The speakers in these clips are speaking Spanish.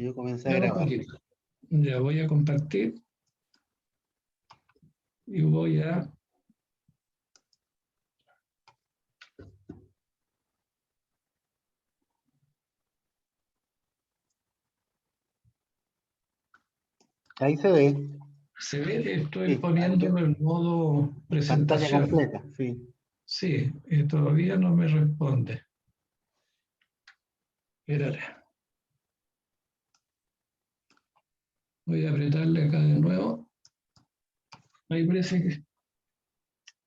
Yo comencé a Dame un grabar. poquito. Ya voy a compartir y voy a... Ahí se ve. Se ve que estoy Sí, poniéndolo en modo pantalla presentación. completa, sí. Sí, todavía no me responde. Espérale. Voy a apretarle acá de nuevo. Ahí parece que...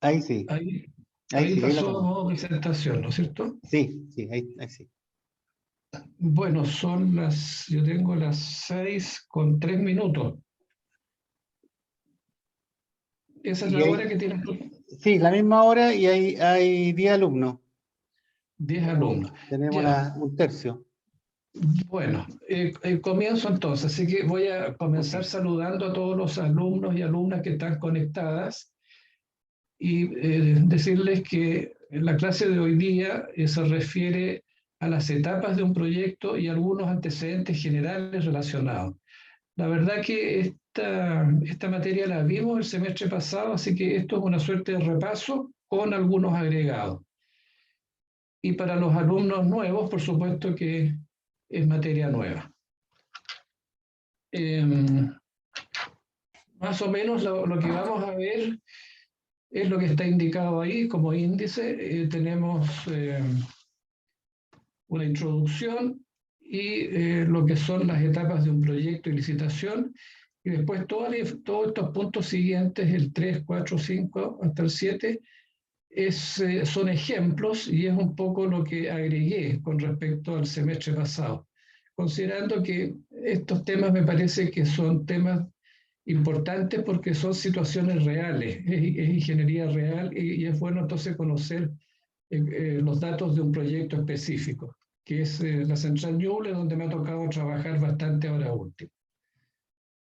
Ahí sí. Ahí Ahí sí, ahí lo pasó a tengo. modo presentación, ¿no es cierto? Sí, sí, ahí sí. Bueno, son yo tengo las 6:03. Esa es Y la hora que ahí, tienes tú. sí, la misma hora y hay 10 alumnos. 10 alumnos. Tenemos Ya, un tercio. bueno, comienzo entonces, así que voy a comenzar Ok. saludando a todos los alumnos y alumnas que están conectadas y decirles que la clase de hoy día se refiere a las etapas de un proyecto y algunos antecedentes generales relacionados. La verdad que esta materia la vimos el semestre pasado, así que esto es una suerte de repaso con algunos agregados. Y para los alumnos nuevos, por supuesto que es materia nueva. Más o menos lo que vamos a ver es lo que está indicado ahí como índice. Tenemos una introducción y lo que son las etapas de un proyecto y licitación. Y después todos estos puntos siguientes, el 3, 4, 5 hasta el 7, son ejemplos y es un poco lo que agregué con respecto al semestre pasado, considerando que estos temas me parece que son temas importantes porque son situaciones reales, es ingeniería real y es bueno entonces conocer los datos de un proyecto específico, que es la Central Ñuble, donde me ha tocado trabajar bastante ahora último.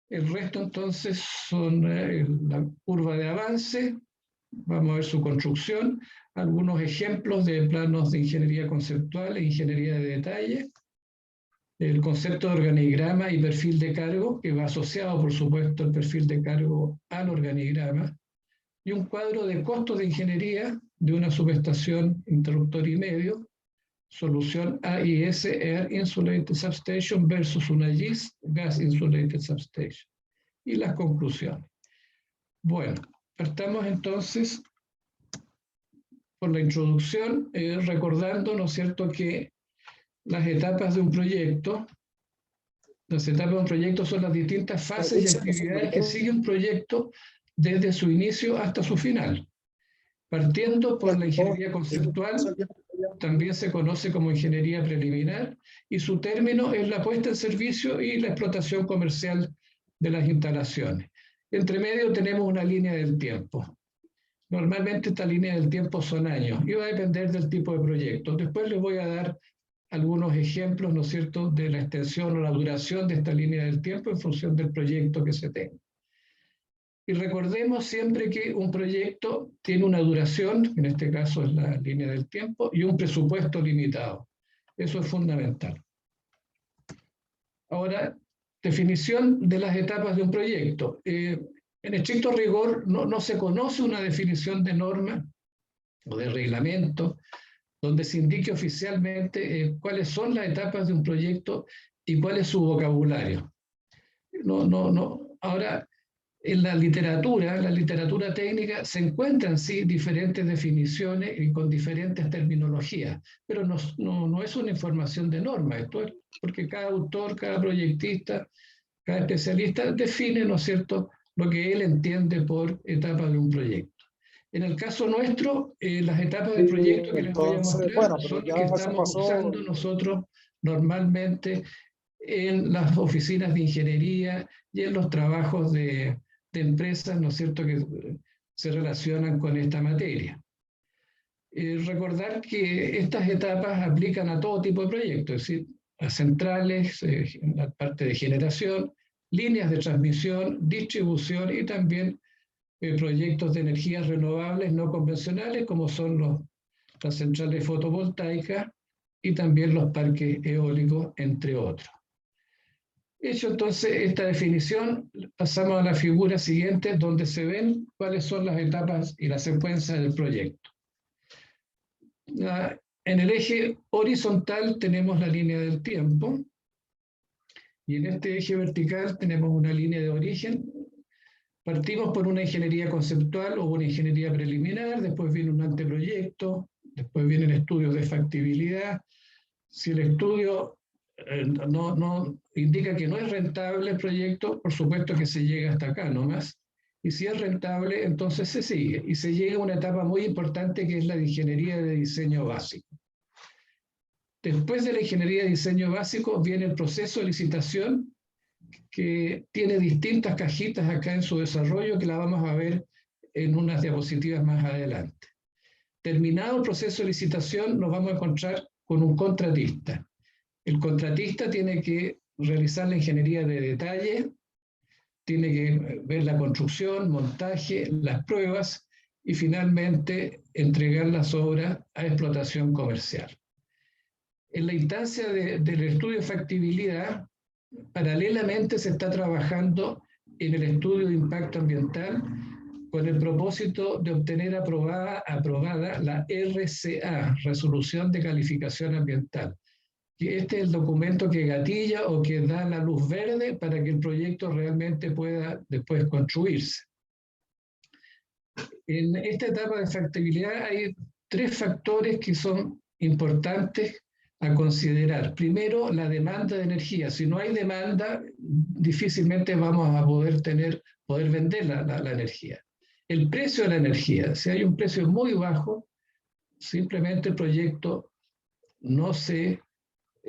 El resto entonces son la curva de avance, vamos a ver su construcción, algunos ejemplos de planos de ingeniería conceptual e ingeniería de detalle, el concepto de organigrama y perfil de cargo, que va asociado, por supuesto, el perfil de cargo al organigrama, y un cuadro de costos de ingeniería de una subestación, interruptor y medio, solución AIS Air Insulated Substation versus una GIS Gas Insulated Substation. Y las conclusiones. Bueno, partamos entonces por la introducción, recordando, ¿no es cierto?, que las etapas de un proyecto, son las distintas fases y actividades que sigue un proyecto desde su inicio hasta su final. Partiendo por la ingeniería conceptual, también se conoce como ingeniería preliminar, y su término es la puesta en servicio y la explotación comercial de las instalaciones. Entre medio tenemos una línea del tiempo. Normalmente esta línea del tiempo son años y va a depender del tipo de proyecto. Después les voy a dar algunos ejemplos, ¿no es cierto?, de la extensión o la duración de esta línea del tiempo en función del proyecto que se tenga. Y recordemos siempre que un proyecto tiene una duración, en este caso es la línea del tiempo, y un presupuesto limitado. Eso es fundamental. Ahora, definición de las etapas de un proyecto. En estricto rigor, no se conoce una definición de norma o de reglamento donde se indique oficialmente cuáles son las etapas de un proyecto y cuál es su vocabulario. Ahora, en la literatura técnica, se encuentran sí diferentes definiciones y con diferentes terminologías, pero no es una información de norma, esto es porque cada autor, cada proyectista, cada especialista define, ¿no es cierto?, lo que él entiende por etapa de un proyecto. En el caso nuestro, las etapas del proyecto que les voy a mostrar son las que estamos usando nosotros normalmente en las oficinas de ingeniería y en los trabajos de empresas, ¿no es cierto?, que se relacionan con esta materia. Recordar que estas etapas aplican a todo tipo de proyectos, es decir, a centrales, en la parte de generación, líneas de transmisión, distribución y también proyectos de energías renovables no convencionales, como son las centrales fotovoltaicas y también los parques eólicos, entre otros. Hecho entonces esta definición, pasamos a la figura siguiente, donde se ven cuáles son las etapas y la secuencia del proyecto. En el eje horizontal tenemos la línea del tiempo, y en este eje vertical tenemos una línea de origen. Partimos por una ingeniería conceptual o una ingeniería preliminar, después viene un anteproyecto, después vienen estudios de factibilidad. Si el estudio no indica que no es rentable el proyecto, por supuesto que se llega hasta acá nomás. Y si es rentable, entonces se sigue. Y se llega a una etapa muy importante que es la de ingeniería de diseño básico. Después de la ingeniería de diseño básico viene el proceso de licitación, que tiene distintas cajitas acá en su desarrollo, que la vamos a ver en unas diapositivas más adelante. Terminado el proceso de licitación, nos vamos a encontrar con un contratista. El contratista tiene que realizar la ingeniería de detalle, tiene que ver la construcción, montaje, las pruebas y finalmente entregar las obras a explotación comercial. En la instancia del estudio de factibilidad, paralelamente se está trabajando en el estudio de impacto ambiental con el propósito de obtener aprobada la RCA, Resolución de Calificación Ambiental. Este es el documento que gatilla o que da la luz verde para que el proyecto realmente pueda después construirse. En esta etapa de factibilidad hay 3 factores que son importantes a considerar. Primero, la demanda de energía. Si no hay demanda, difícilmente vamos a poder vender la energía. El precio de la energía. Si hay un precio muy bajo, simplemente el proyecto no se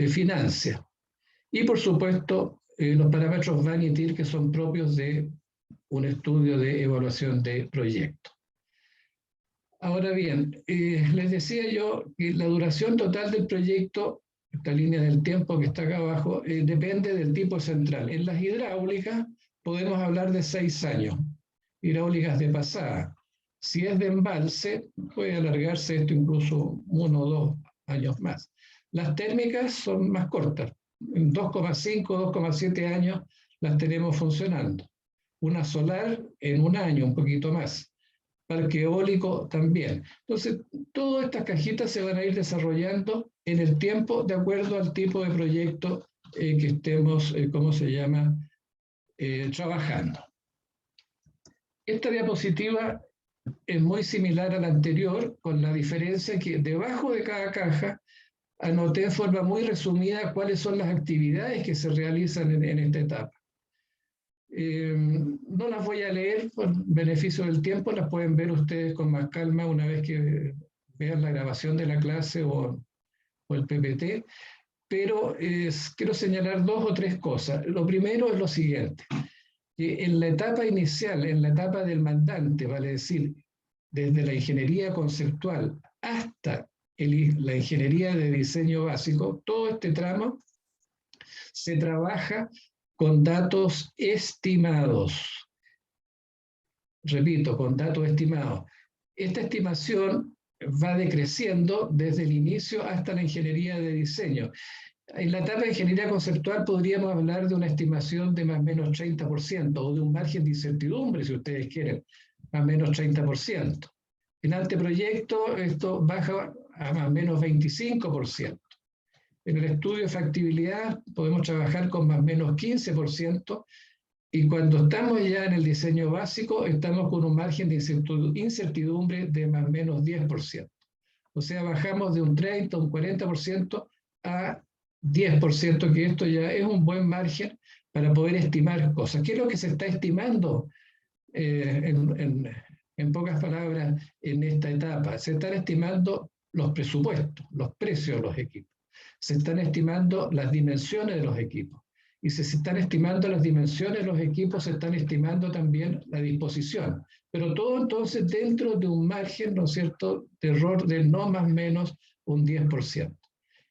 financia. Y por supuesto, los parámetros Vanity, que son propios de un estudio de evaluación de proyecto. Ahora bien, les decía yo que la duración total del proyecto, esta línea del tiempo que está acá abajo, depende del tipo central. En las hidráulicas podemos hablar de 6 años, hidráulicas de pasada. Si es de embalse, puede alargarse esto incluso 1 o 2 años más. Las térmicas son más cortas, en 2,5, 2,7 años las tenemos funcionando. Una solar en 1 año, un poquito más. Parque eólico también. Entonces, todas estas cajitas se van a ir desarrollando en el tiempo de acuerdo al tipo de proyecto que estemos, trabajando. Esta diapositiva es muy similar a la anterior, con la diferencia que debajo de cada caja anoté de forma muy resumida cuáles son las actividades que se realizan en esta etapa. No las voy a leer por beneficio del tiempo, las pueden ver ustedes con más calma una vez que vean la grabación de la clase o el PPT, pero quiero señalar 2 o 3 cosas. Lo primero es lo siguiente, que en la etapa inicial, en la etapa del mandante, vale decir, desde la ingeniería conceptual hasta la ingeniería de diseño básico, todo este tramo se trabaja con datos estimados. Repito, con datos estimados. Esta estimación va decreciendo desde el inicio hasta la ingeniería de diseño. En la etapa de ingeniería conceptual podríamos hablar de una estimación de más o menos 30% o de un margen de incertidumbre, si ustedes quieren, más o menos 30%. En anteproyecto esto baja a más o menos 25%. En el estudio de factibilidad podemos trabajar con más o menos 15%, y cuando estamos ya en el diseño básico estamos con un margen de incertidumbre de más o menos 10%. O sea, bajamos de un 30, un 40% a 10%, que esto ya es un buen margen para poder estimar cosas. ¿Qué es lo que se está estimando en pocas palabras en esta etapa? Se están estimando los presupuestos, los precios de los equipos. Se están estimando las dimensiones de los equipos. Y si se están estimando las dimensiones de los equipos, se están estimando también la disposición. Pero todo entonces dentro de un margen, ¿no es cierto?, de error de no más o menos un 10%.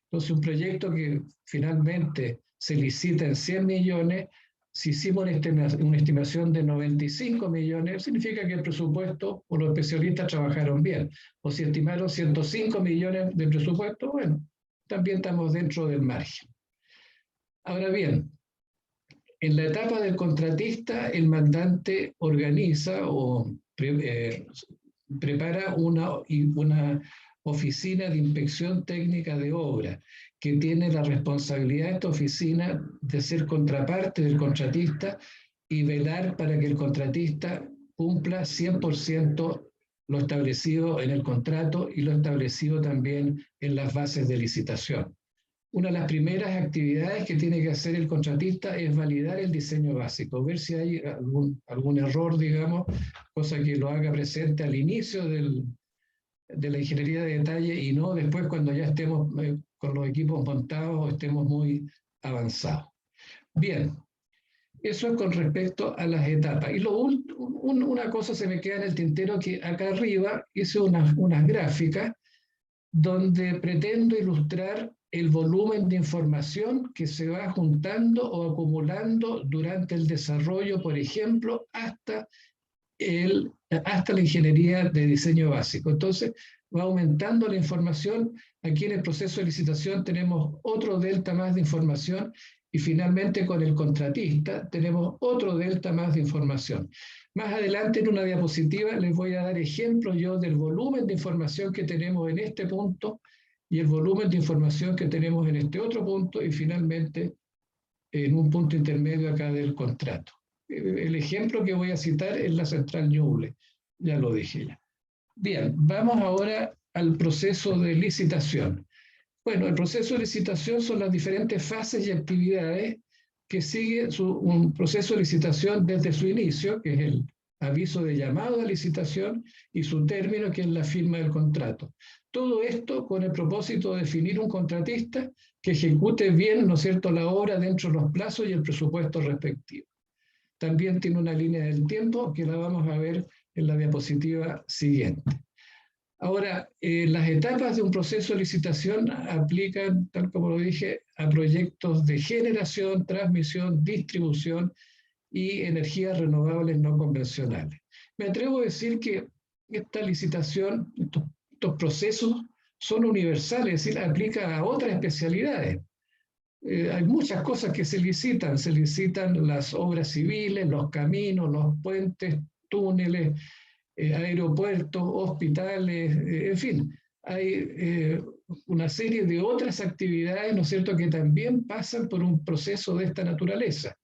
Entonces, un proyecto que finalmente se licita en 100 millones, si hicimos una estimación de 95 millones, significa que el presupuesto o los especialistas trabajaron bien. O si estimaron 105 millones de presupuesto, bueno, también estamos dentro del margen. Ahora bien, En la etapa del contratista, el mandante organiza o prepara una oficina de inspección técnica de obra, que tiene la responsabilidad de esta oficina de ser contraparte del contratista y velar para que el contratista cumpla 100% lo establecido en el contrato y lo establecido también en las bases de licitación. Una de las primeras actividades que tiene que hacer el contratista es validar el diseño básico, ver si hay algún error, digamos, cosa que lo haga presente al inicio de la ingeniería de detalle y no después cuando ya estemos con los equipos montados o estemos muy avanzados. Bien, eso es con respecto a las etapas. Y una cosa se me queda en el tintero, que acá arriba hice unas gráficas donde pretendo ilustrar el volumen de información que se va juntando o acumulando durante el desarrollo, por ejemplo, hasta la ingeniería de diseño básico. Entonces, va aumentando la información. Aquí en el proceso de licitación tenemos otro delta más de información y finalmente con el contratista tenemos otro delta más de información. Más adelante en una diapositiva les voy a dar ejemplos yo del volumen de información que tenemos en este punto y el volumen de información que tenemos en este otro punto y finalmente en un punto intermedio acá del contrato. El ejemplo que voy a citar es la central Ñuble, ya lo dije ya. Bien, vamos ahora al proceso de licitación. Bueno, el proceso de licitación son las diferentes fases y actividades que sigue un proceso de licitación desde su inicio, que es el aviso de llamado a licitación, y su término, que es la firma del contrato. Todo esto con el propósito de definir un contratista que ejecute bien, ¿no es cierto?, la obra dentro de los plazos y el presupuesto respectivo. También tiene una línea del tiempo que la vamos a ver en la diapositiva siguiente. Ahora, las etapas de un proceso de licitación aplican, tal como lo dije, a proyectos de generación, transmisión, distribución y energías renovables no convencionales. Me atrevo a decir que esta licitación, estos procesos son universales, es decir, aplica a otras especialidades. Hay muchas cosas que se licitan las obras civiles, los caminos, los puentes, túneles, aeropuertos, hospitales, en fin, hay una serie de otras actividades, ¿no es cierto?, que también pasan por un proceso de esta naturaleza,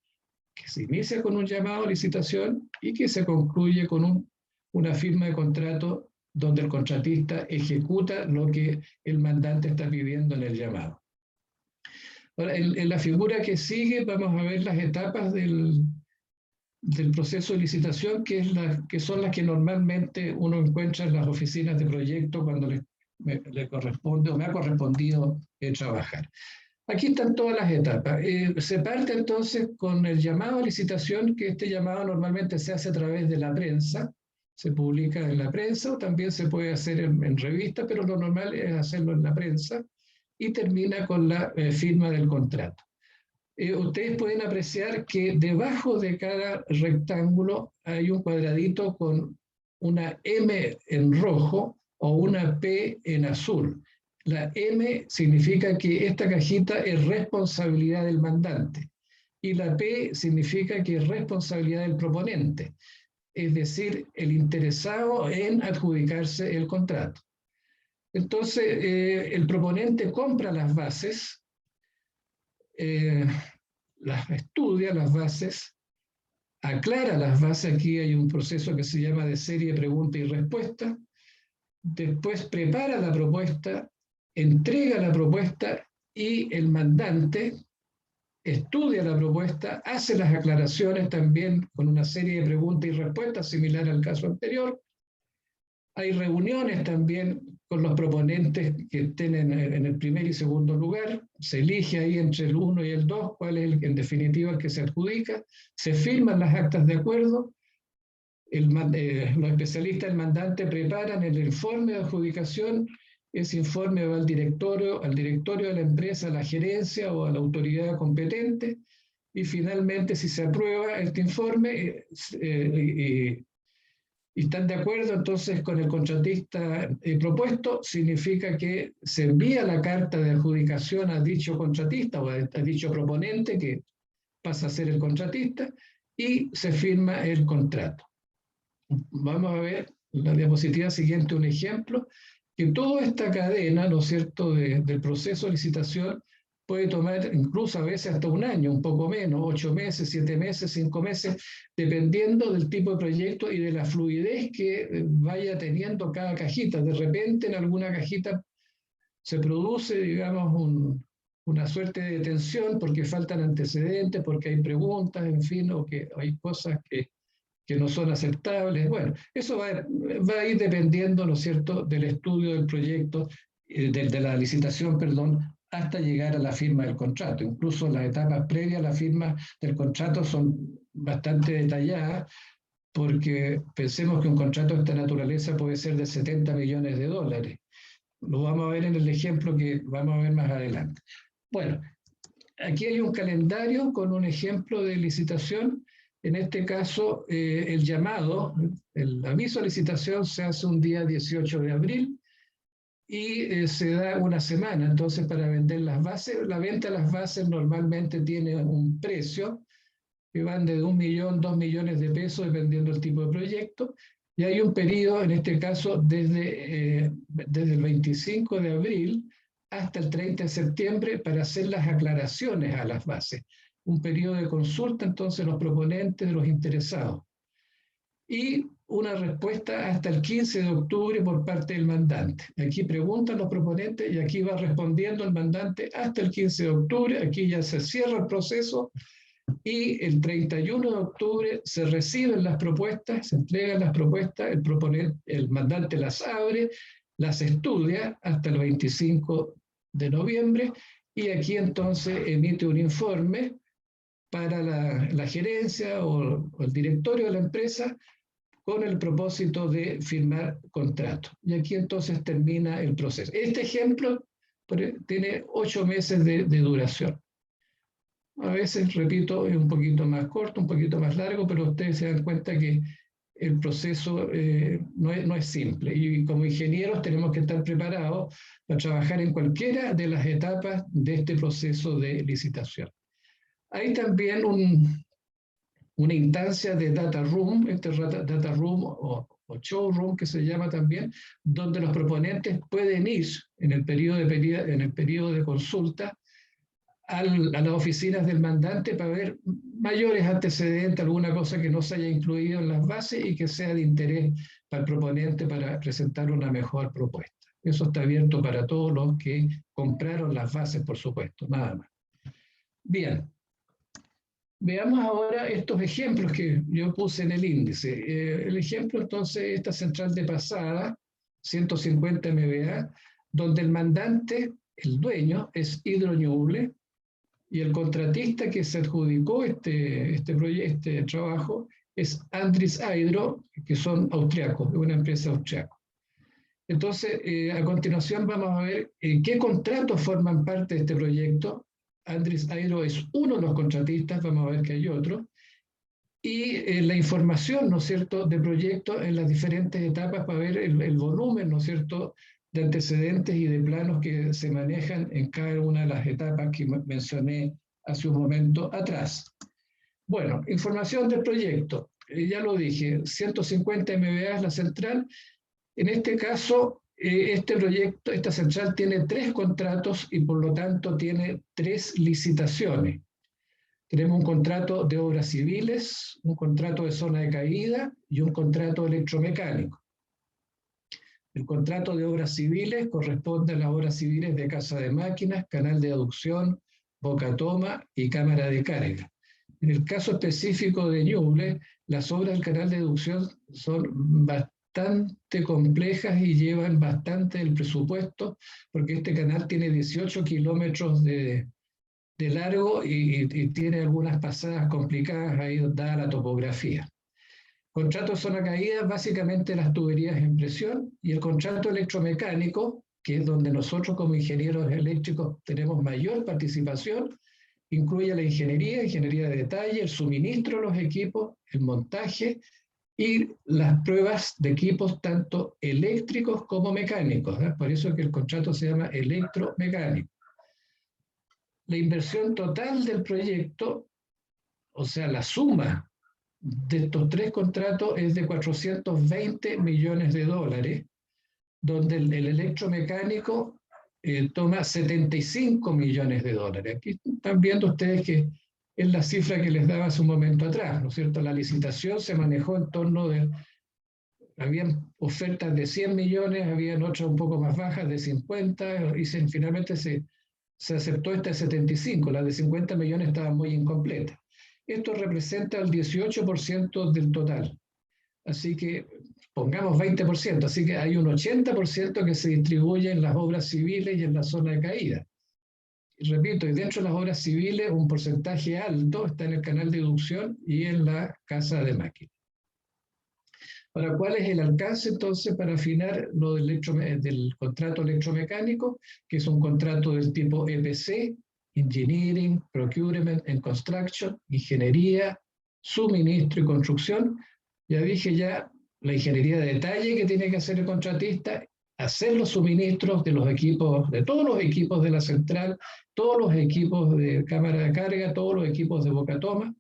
que se inicia con un llamado a licitación y que se concluye con una firma de contrato donde el contratista ejecuta lo que el mandante está pidiendo en el llamado. Ahora, en la figura que sigue vamos a ver las etapas del proceso de licitación, que son las que normalmente uno encuentra en las oficinas de proyecto cuando le corresponde o me ha correspondido trabajar. Aquí están todas las etapas. Se parte entonces con el llamado a licitación, que este llamado normalmente se hace a través de la prensa, se publica en la prensa o también se puede hacer en revista, pero lo normal es hacerlo en la prensa y termina con la firma del contrato. Ustedes pueden apreciar que debajo de cada rectángulo hay un cuadradito con una M en rojo o una P en azul. La M significa que esta cajita es responsabilidad del mandante y la P significa que es responsabilidad del proponente, es decir, el interesado en adjudicarse el contrato. Entonces, el proponente compra las bases, las estudia, las bases, aclara las bases. Aquí hay un proceso que se llama de serie de pregunta y respuesta. Después prepara la propuesta, entrega la propuesta y el mandante estudia la propuesta, hace las aclaraciones también con una serie de preguntas y respuestas similar al caso anterior. Hay reuniones también con los proponentes que estén en el primer y segundo lugar. Se elige ahí entre el 1 y el 2 cuál es en definitiva el que se adjudica. Se firman las actas de acuerdo. Los especialistas del mandante preparan el informe de adjudicación. Ese informe va al directorio de la empresa, a la gerencia o a la autoridad competente. Y finalmente, si se aprueba este informe y están de acuerdo entonces con el contratista propuesto, significa que se envía la carta de adjudicación a dicho contratista o a dicho proponente, que pasa a ser el contratista y se firma el contrato. Vamos a ver en la diapositiva siguiente un ejemplo, que toda esta cadena, ¿no es cierto?, del proceso de licitación puede tomar incluso a veces hasta un año, un poco menos, 8 meses, 7 meses, 5 meses, dependiendo del tipo de proyecto y de la fluidez que vaya teniendo cada cajita. De repente en alguna cajita se produce, digamos, una suerte de tensión porque faltan antecedentes, porque hay preguntas, en fin, o que hay cosas que no son aceptables. Bueno, eso va a ir dependiendo, ¿no es cierto?, del estudio del proyecto, de la licitación, perdón, hasta llegar a la firma del contrato. Incluso las etapas previas a la firma del contrato son bastante detalladas, porque pensemos que un contrato de esta naturaleza puede ser de 70 millones de dólares. Lo vamos a ver en el ejemplo que vamos a ver más adelante. Bueno, aquí hay un calendario con un ejemplo de licitación. En este caso, el llamado, el aviso de licitación se hace un día 18 de abril y se da una semana. Entonces, para vender las bases, la venta de las bases normalmente tiene un precio que van de 1 millón, 2 millones de pesos, dependiendo del tipo de proyecto. Y hay un periodo, en este caso, desde el 25 de abril hasta el 30 de septiembre para hacer las aclaraciones a las bases. Un periodo de consulta, entonces, los proponentes, de los interesados. Y una respuesta hasta el 15 de octubre por parte del mandante. Aquí preguntan los proponentes y aquí va respondiendo el mandante hasta el 15 de octubre. Aquí ya se cierra el proceso y el 31 de octubre se reciben las propuestas, se entregan las propuestas, el mandante las abre, las estudia hasta el 25 de noviembre y aquí entonces emite un informe para la gerencia o el directorio de la empresa con el propósito de firmar contrato. Y aquí entonces termina el proceso. Este ejemplo tiene 8 meses de duración. A veces, repito, es un poquito más corto, un poquito más largo, pero ustedes se dan cuenta que el proceso no es simple. Y como ingenieros tenemos que estar preparados para trabajar en cualquiera de las etapas de este proceso de licitación. Hay también una instancia de data room, data room o showroom que se llama también, donde los proponentes pueden ir en el periodo de consulta a las oficinas del mandante para ver mayores antecedentes, alguna cosa que no se haya incluido en las bases y que sea de interés para el proponente para presentar una mejor propuesta. Eso está abierto para todos los que compraron las bases, por supuesto, nada más. Bien. Veamos ahora estos ejemplos que yo puse en el índice. El ejemplo, entonces, esta central de pasada, 150 MVA, donde el mandante, el dueño, es Hydro-Ñuble, y el contratista que se adjudicó este trabajo es Andritz Hydro, que son austriacos, es una empresa austriaca. Entonces, a continuación vamos a ver qué contratos forman parte de este proyecto. Andritz Hydro es uno de los contratistas, vamos a ver que hay otros, y la información, ¿no es cierto?, de proyectos en las diferentes etapas para ver el volumen, ¿no es cierto?, de antecedentes y de planos que se manejan en cada una de las etapas que mencioné hace un momento atrás. Bueno, información del proyecto. Ya lo dije, 150 MVA es la central. En este caso, este proyecto, esta central tiene 3 contratos y por lo tanto tiene 3 licitaciones. Tenemos un contrato de obras civiles, un contrato de zona de caída y un contrato electromecánico. El contrato de obras civiles corresponde a las obras civiles de casa de máquinas, canal de aducción, boca toma y cámara de carga. En el caso específico de Ñuble, las obras del canal de aducción son bastante complejas y llevan bastante el presupuesto, porque este canal tiene 18 kilómetros de largo y tiene algunas pasadas complicadas ahí dada la topografía. Contrato de zona caída, básicamente las tuberías en presión, y el contrato electromecánico, que es donde nosotros como ingenieros eléctricos tenemos mayor participación, incluye la ingeniería de detalle, el suministro de los equipos, el montaje y las pruebas de equipos tanto eléctricos como mecánicos. Por eso es que el contrato se llama electromecánico. La inversión total del proyecto o sea, la suma de estos 3 contratos es de 420 millones de dólares, donde el electromecánico toma 75 millones de dólares. Aquí están viendo ustedes que es la cifra que les daba hace un momento atrás, ¿no es cierto? La licitación se manejó en torno de, habían ofertas de 100 millones, habían otras un poco más bajas de 50, y finalmente se aceptó esta de 75, las de 50 millones estaban muy incompletas. Esto representa el 18% del total. Así que pongamos 20%, así que hay un 80% que se distribuye en las obras civiles y en la zona de caída. Y repito, y dentro de las obras civiles un porcentaje alto está en el canal de inducción y en la casa de máquinas. Ahora, ¿cuál es el alcance entonces para afinar lo del contrato electromecánico? Que es un contrato del tipo EPC, Engineering, Procurement and Construction, Ingeniería, Suministro y Construcción. Ya dije la ingeniería de detalle que tiene que hacer el contratista, hacer los suministros de los equipos, de todos los equipos de la central, todos los equipos de cámara de carga, todos los equipos de boca toma,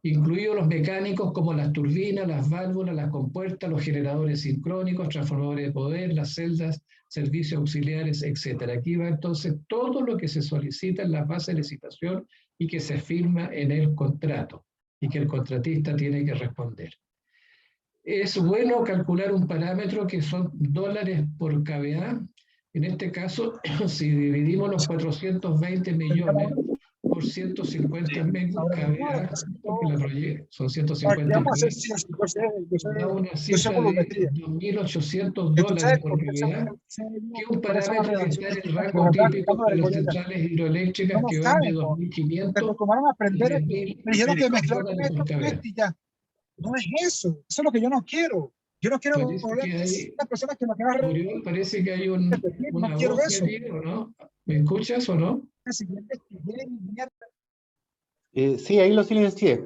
incluidos los mecánicos como las turbinas, las válvulas, las compuertas, los generadores sincrónicos, transformadores de poder, las celdas, servicios auxiliares, etc. Aquí va entonces todo lo que se solicita en la fase de licitación y que se firma en el contrato y que el contratista tiene que responder. Es bueno calcular un parámetro que son dólares por kVA. En este caso, si dividimos los 420 millones por 150 kVA, son 150 da una cifra de 2.800 dólares por kVA, que es un parámetro que está en el rango típico de las centrales hidroeléctricas que van de 2.500 a 10.000 dólares por kVA. No es eso, eso es lo que yo no quiero. Yo no quiero una persona que me parece que hay una voz allí, ¿o no? ¿Me escuchas o no? Sí, ahí lo silencié.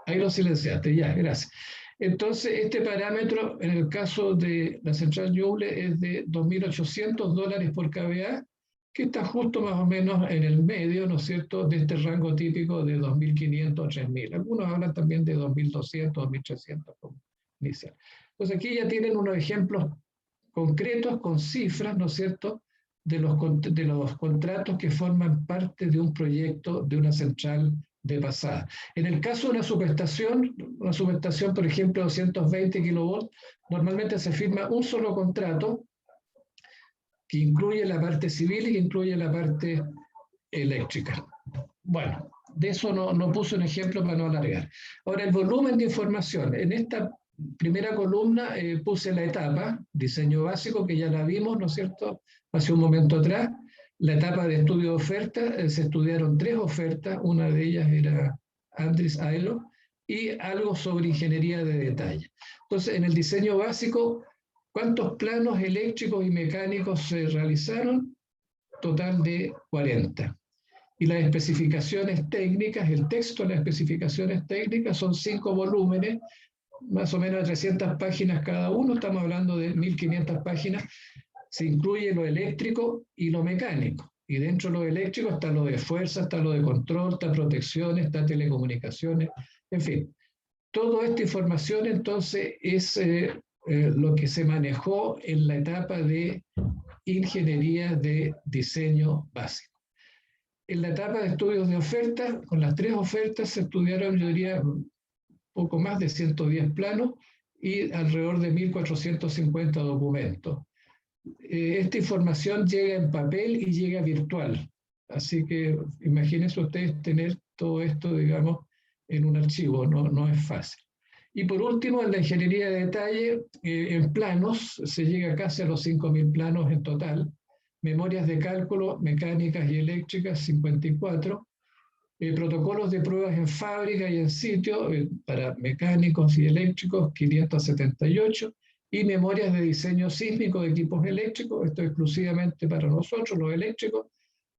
Ahí lo silenciaste, ya, gracias. Entonces, este parámetro, en el caso de la central Joule, es de 2.800 dólares por kVA, que está justo más o menos en el medio, ¿no es cierto?, de este rango típico de 2.500 a 3.000. Algunos hablan también de 2.200, 2.300 como inicial. Entonces, aquí ya tienen unos ejemplos concretos con cifras, ¿no es cierto?, de los contratos que forman parte de un proyecto de una central de pasada. En el caso de una subestación, por ejemplo, 220 kilovolts, normalmente se firma un solo contrato que incluye la parte civil y que incluye la parte eléctrica. Bueno, de eso no puse un ejemplo para no alargar. Ahora, el volumen de información. En esta primera columna puse la etapa, diseño básico, que ya la vimos, ¿no es cierto?, hace un momento atrás. La etapa de estudio de oferta, se estudiaron 3 ofertas, una de ellas era Andris Aelo, y algo sobre ingeniería de detalle. Entonces, en el diseño básico, ¿cuántos planos eléctricos y mecánicos se realizaron? Total de 40. Y las especificaciones técnicas, el texto de las especificaciones técnicas son 5 volúmenes, más o menos de 300 páginas cada uno, estamos hablando de 1.500 páginas. Se incluye lo eléctrico y lo mecánico. Y dentro de lo eléctrico está lo de fuerza, está lo de control, está protección, está telecomunicaciones, en fin. Toda esta información entonces es lo que se manejó en la etapa de ingeniería de diseño básico. En la etapa de estudios de oferta, con las 3 ofertas se estudiaron, yo diría, poco más de 110 planos y alrededor de 1.450 documentos. Esta información llega en papel y llega virtual. Así que imagínense ustedes tener todo esto, digamos, en un archivo, no es fácil. Y por último, en la ingeniería de detalle, en planos, se llega casi a los 5.000 planos en total. Memorias de cálculo, mecánicas y eléctricas, 54. Protocolos de pruebas en fábrica y en sitio, para mecánicos y eléctricos, 578. Y memorias de diseño sísmico de equipos eléctricos, esto exclusivamente para nosotros, los eléctricos,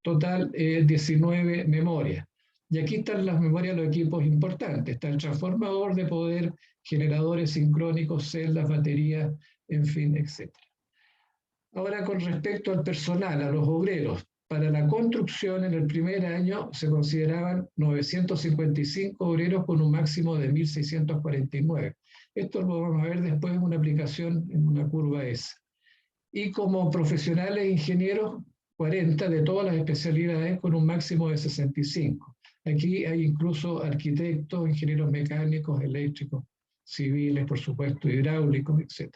total 19 memorias. Y aquí están las memorias de los equipos importantes, está el transformador de poder, generadores sincrónicos, celdas, baterías, en fin, etc. Ahora, con respecto al personal, a los obreros, para la construcción en el primer año se consideraban 955 obreros con un máximo de 1.649. Esto lo vamos a ver después en una aplicación en una curva S. Y como profesionales ingenieros, 40 de todas las especialidades con un máximo de 65. Aquí hay incluso arquitectos, ingenieros mecánicos, eléctricos, civiles, por supuesto, hidráulicos, etc.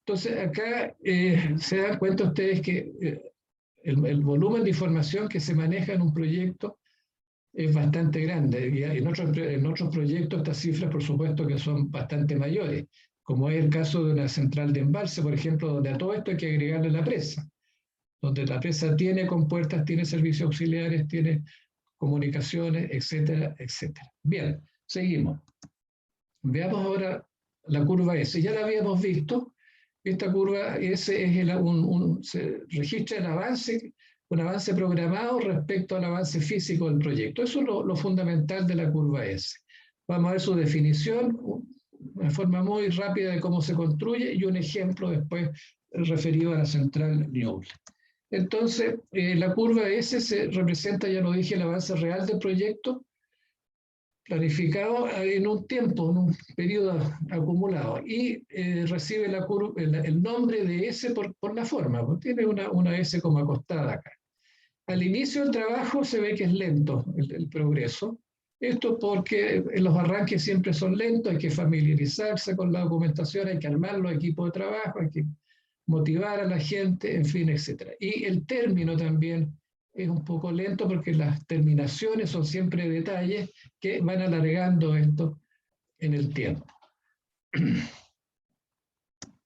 Entonces, acá se dan cuenta ustedes que el volumen de información que se maneja en un proyecto es bastante grande. Y en otros proyectos estas cifras, por supuesto, que son bastante mayores, como es el caso de una central de embalse, por ejemplo, donde a todo esto hay que agregarle la presa, donde la presa tiene compuertas, tiene servicios auxiliares, tiene comunicaciones, etcétera, etcétera. Bien, seguimos. Veamos ahora la curva S. Ya la habíamos visto. Esta curva S es se registra el avance, un avance programado respecto al avance físico del proyecto. Eso es lo fundamental de la curva S. Vamos a ver su definición, una forma muy rápida de cómo se construye y un ejemplo después referido a la central Ñuble. Entonces, la curva S se representa, ya lo dije, el avance real del proyecto, planificado en un tiempo, en un periodo acumulado, y recibe el nombre de S por la forma, porque tiene una S como acostada acá. Al inicio del trabajo se ve que es lento el progreso, esto porque los arranques siempre son lentos, hay que familiarizarse con la documentación, hay que armar los equipos de trabajo, hay que motivar a la gente, en fin, etc. Y el término también es un poco lento porque las terminaciones son siempre detalles que van alargando esto en el tiempo.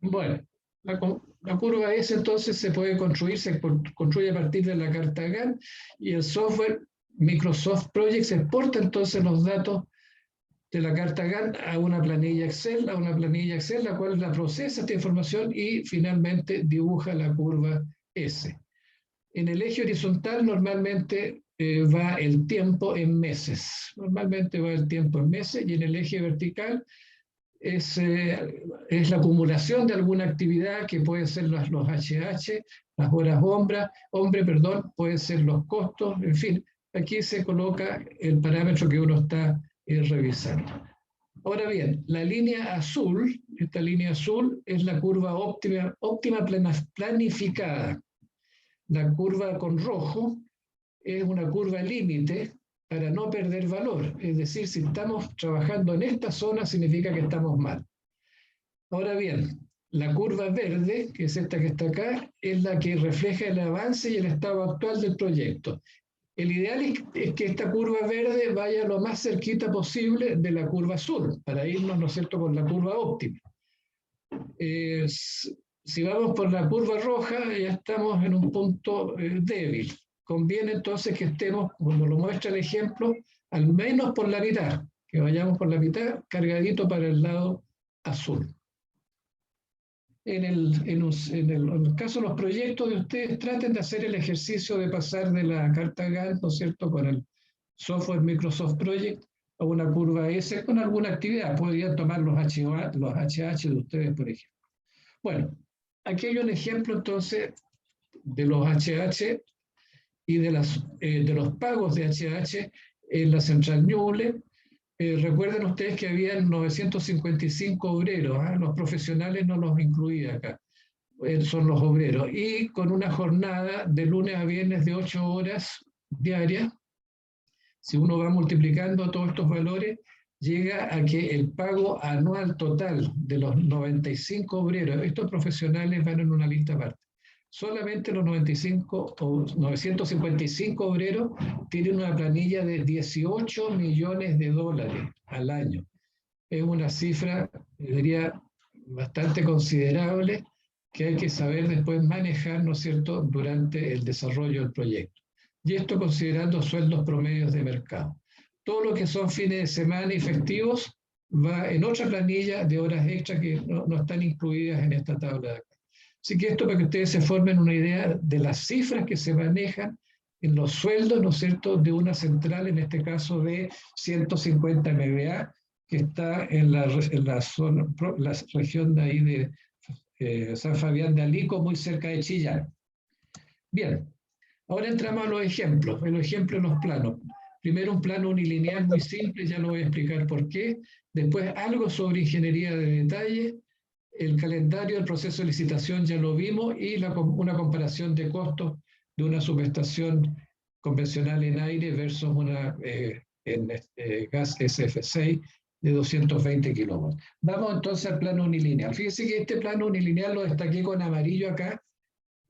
Bueno, la curva S entonces se construye a partir de la carta Gantt y el software Microsoft Project se exporta entonces los datos de la carta Gantt a una planilla Excel, la cual la procesa esta información y finalmente dibuja la curva S. En el eje horizontal normalmente va el tiempo en meses. Normalmente va el tiempo en meses y en el eje vertical es la acumulación de alguna actividad que pueden ser los HH, las horas pueden ser los costos, en fin, aquí se coloca el parámetro que uno está revisando. Ahora bien, la línea azul, esta línea azul es la curva óptima planificada. La curva con rojo es una curva límite para no perder valor. Es decir, si estamos trabajando en esta zona, significa que estamos mal. Ahora bien, la curva verde, que es esta que está acá, es la que refleja el avance y el estado actual del proyecto. El ideal es que esta curva verde vaya lo más cerquita posible de la curva azul, para irnos, ¿no es cierto?, con la curva óptima. Si vamos por la curva roja, ya estamos en un punto débil. Conviene entonces que estemos, como lo muestra el ejemplo, al menos por la mitad, que vayamos por la mitad, cargadito para el lado azul. En el caso de los proyectos de ustedes, traten de hacer el ejercicio de pasar de la carta Gantt, ¿no es cierto?, con el software Microsoft Project a una curva S con alguna actividad. Podrían tomar los HH de ustedes, por ejemplo. Bueno, aquí hay un ejemplo entonces de los HH y de los pagos de HH en la central Ñuble. Recuerden ustedes que habían 955 obreros, los profesionales no los incluía acá, son los obreros, y con una jornada de lunes a viernes de 8 horas diarias. Si uno va multiplicando todos estos valores, llega a que el pago anual total de los 95 obreros, estos profesionales van en una lista aparte, solamente los 95 o 955 obreros tienen una planilla de 18 millones de dólares al año. Es una cifra, diría, bastante considerable que hay que saber después manejar, ¿no es cierto?, durante el desarrollo del proyecto. Y esto considerando sueldos promedios de mercado. Todo lo que son fines de semana y festivos va en otra planilla de horas extras que no están incluidas en esta tabla de acá. Así que esto para que ustedes se formen una idea de las cifras que se manejan en los sueldos, ¿no es cierto?, de una central, en este caso de 150 MVA, que está en la región de ahí de San Fabián de Alico, muy cerca de Chillán. Bien, Ahora entramos a los ejemplos, en los ejemplos de los planos. Primero un plano unilineal muy simple, ya lo voy a explicar por qué. Después algo sobre ingeniería de detalle. El calendario del proceso de licitación ya lo vimos y una comparación de costos de una subestación convencional en aire versus una gas SF6 de 220 kilovatios. Vamos entonces al plano unilineal. Fíjense que este plano unilineal lo destaqué con amarillo acá.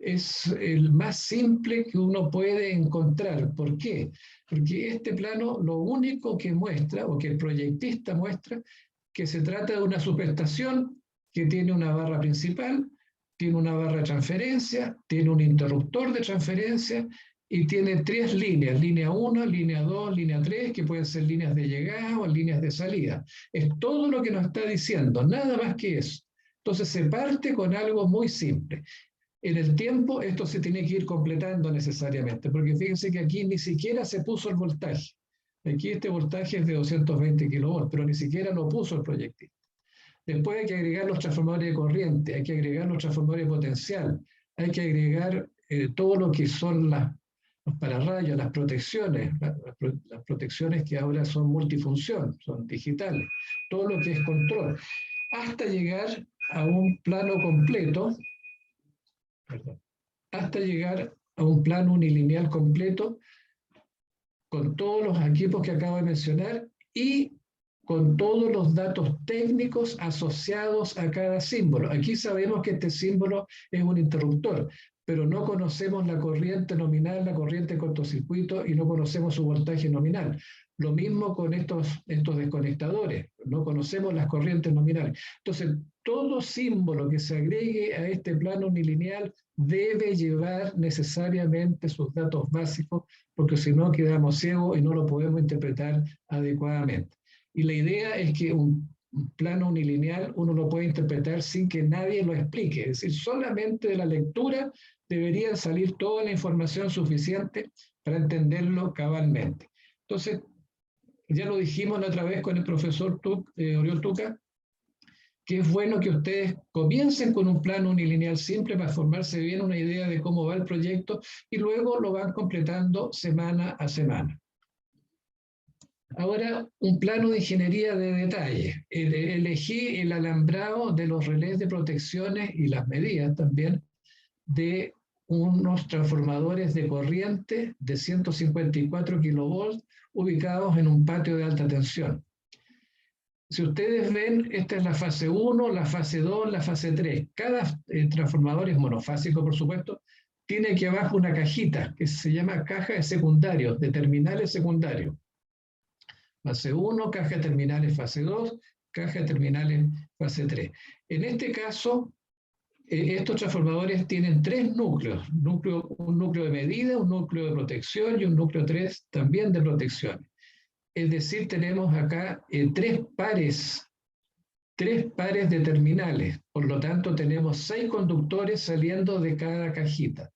Es el más simple que uno puede encontrar. ¿Por qué? Porque este plano lo único que muestra, o que el proyectista muestra, que se trata de una subestación que tiene una barra principal, tiene una barra de transferencia, tiene un interruptor de transferencia y tiene 3 líneas, línea 1, línea 2, línea 3, que pueden ser líneas de llegada o líneas de salida. Es todo lo que nos está diciendo, nada más que eso. Entonces se parte con algo muy simple. En el tiempo esto se tiene que ir completando necesariamente, porque fíjense que aquí ni siquiera se puso el voltaje. Aquí este voltaje es de 220 kilovolts, pero ni siquiera lo puso el proyectista. Después hay que agregar los transformadores de corriente, hay que agregar los transformadores de potencial, hay que agregar todo lo que son los pararrayos, las protecciones, las protecciones que ahora son multifunción, son digitales, todo lo que es control, hasta llegar a un plano completo, hasta llegar a un plano unilineal completo con todos los equipos que acabo de mencionar y con todos los datos técnicos asociados a cada símbolo. Aquí sabemos que este símbolo es un interruptor, pero no conocemos la corriente nominal, la corriente cortocircuito y no conocemos su voltaje nominal. Lo mismo con estos desconectadores, no conocemos las corrientes nominales. Entonces, todo símbolo que se agregue a este plano unilineal debe llevar necesariamente sus datos básicos, porque si no quedamos ciegos y no lo podemos interpretar adecuadamente. Y la idea es que un plano unilineal uno lo puede interpretar sin que nadie lo explique, es decir, solamente de la lectura debería salir toda la información suficiente para entenderlo cabalmente. Entonces, ya lo dijimos la otra vez con el profesor Oriol Tuca, que es bueno que ustedes comiencen con un plano unilineal simple para formarse bien una idea de cómo va el proyecto y luego lo van completando semana a semana. Ahora, un plano de ingeniería de detalle. Elegí el alambrado de los relés de protecciones y las medidas también de unos transformadores de corriente de 154 kilovolts ubicados en un patio de alta tensión. Si ustedes ven, esta es la fase 1, la fase 2, la fase 3. Cada transformador es monofásico, por supuesto. Tiene aquí abajo una cajita que se llama caja de secundarios, de terminales secundarios. Fase 1, caja de terminales fase 2, caja de terminales fase 3. En este caso, estos transformadores tienen 3 núcleos. Un núcleo de medida, un núcleo de protección y un núcleo 3 también de protección. Es decir, tenemos acá 3 pares de terminales. Por lo tanto, tenemos 6 conductores saliendo de cada cajita.